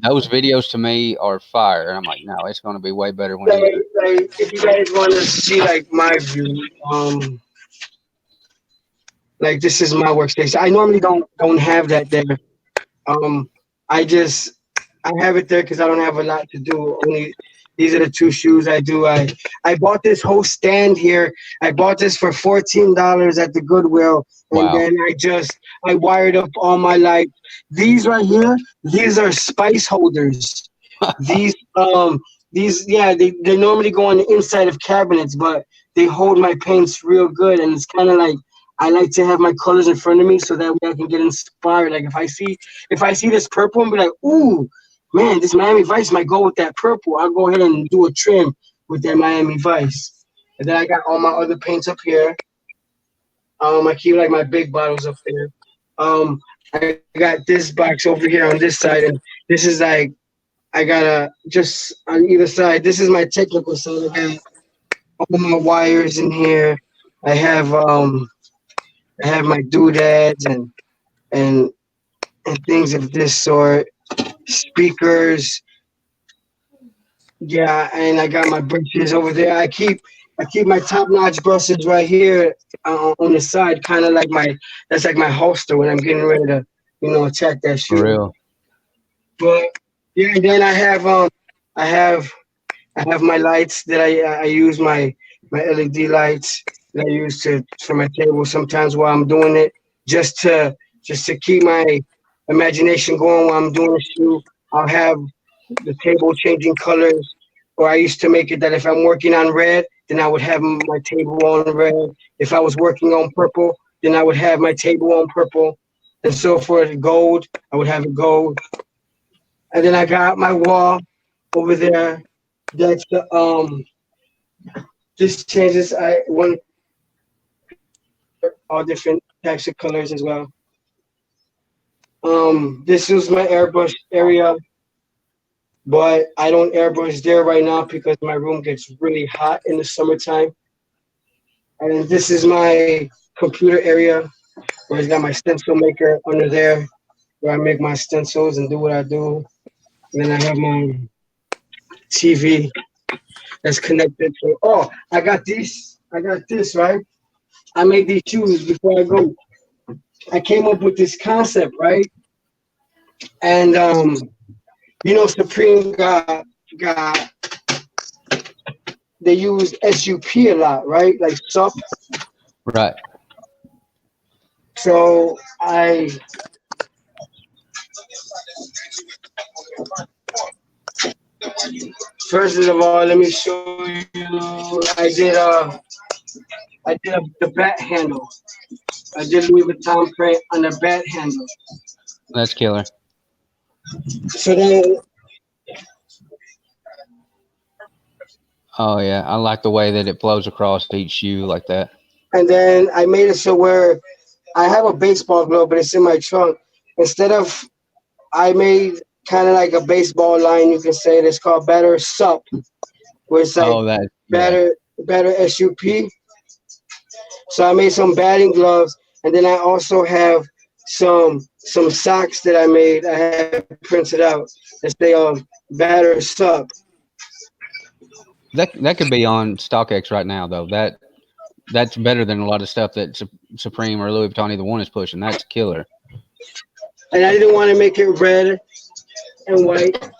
those videos to me are fire, and I'm like, no, it's going to be way better when like, he. if you guys want to see like my view, like this is my workstation. I normally don't have that there. Um, I just I have it there because I don't have a lot to do. Only these are the two shoes I do. I bought this whole stand here. I bought this for $14 at the Goodwill, and Wow. then I wired up all my lights. These right here, these are spice holders. These these yeah they normally go on the inside of cabinets, but they hold my paints real good, and it's kind of like I like to have my colors in front of me so that way I can get inspired. Like if I see this purple and be like, ooh, man, this Miami Vice might go with that purple. I'll go ahead and do a trim with that Miami Vice. And then I got all my other paints up here. I keep like my big bottles up there. I got this box over here on this side, and this is like I got a just on either side. This is my technical side. I got all my wires in here. I have um I have my doodads and and things of this sort. Speakers, yeah, and I got my brushes over there. I keep my top notch brushes right here on the side, kind of like that's like my holster when I'm getting ready to attack that For shoe. real. But yeah, and then I have I have my lights that I use my LED lights that I use to for my table sometimes while I'm doing it, just to keep my imagination going while I'm doing the shoe. I'll have the table changing colors, or I used to make it that if I'm working on red, then I would have my table on red. If I was working on purple, then I would have my table on purple, and so for gold, I would have it gold. And then I got my wall over there. That's the This changes. I one all different types of colors as well. This is my airbrush area, but I don't airbrush there right now because my room gets really hot in the summertime. And then this is my computer area where it's got my stencil maker under there where I make my stencils and do what I do. And then I have my TV that's connected to. Oh, I got these. I got this right. I made these shoes before I go. I came up with this concept, right? And Supreme got they use SUP a lot, right? Like sup. Right. So I first of all, let me show you. The bat handle. I did Louis Vuitton print on the bat handle. That's killer. So then, Oh yeah, I like the way that it flows across each shoe like that. and then I made it so where I have a baseball glove, but it's in my trunk. Instead of, I made kind of like a baseball line, you can say. It's called Better Sup, where it's like Oh, that yeah. better SUP. So I made some batting gloves, and then I also have some socks that I made. I have printed out that say Better Sup. That could be on StockX right now though. That's better than a lot of stuff that Supreme or Louis Vuitton either one is pushing. That's killer. And I didn't want to make it red and white.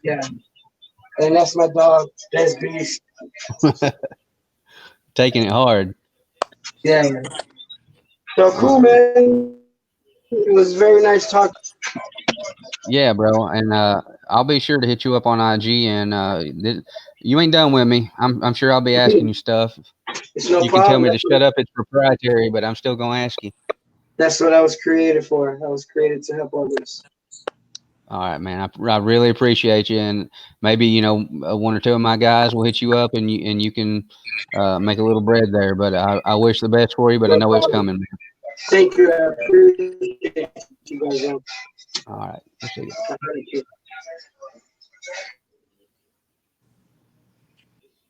Yeah. And that's my dog. That's Beast. Taking it hard. Yeah, man. So All cool, right. man. It was very nice talking. Yeah, bro, and I'll be sure to hit you up on IG. And you ain't done with me. I'm sure I'll be asking you stuff. It's no You can tell problem. me to shut up. It's proprietary, but I'm still gonna ask you. That's what I was created for. I was created to help others. All right, man. I really appreciate you, and maybe one or two of my guys will hit you up, and you can make a little bread there. But I wish the best for you, but I No know it's problem. coming, man. Thank you. I appreciate you guys. All right, we'll see you. Thank you.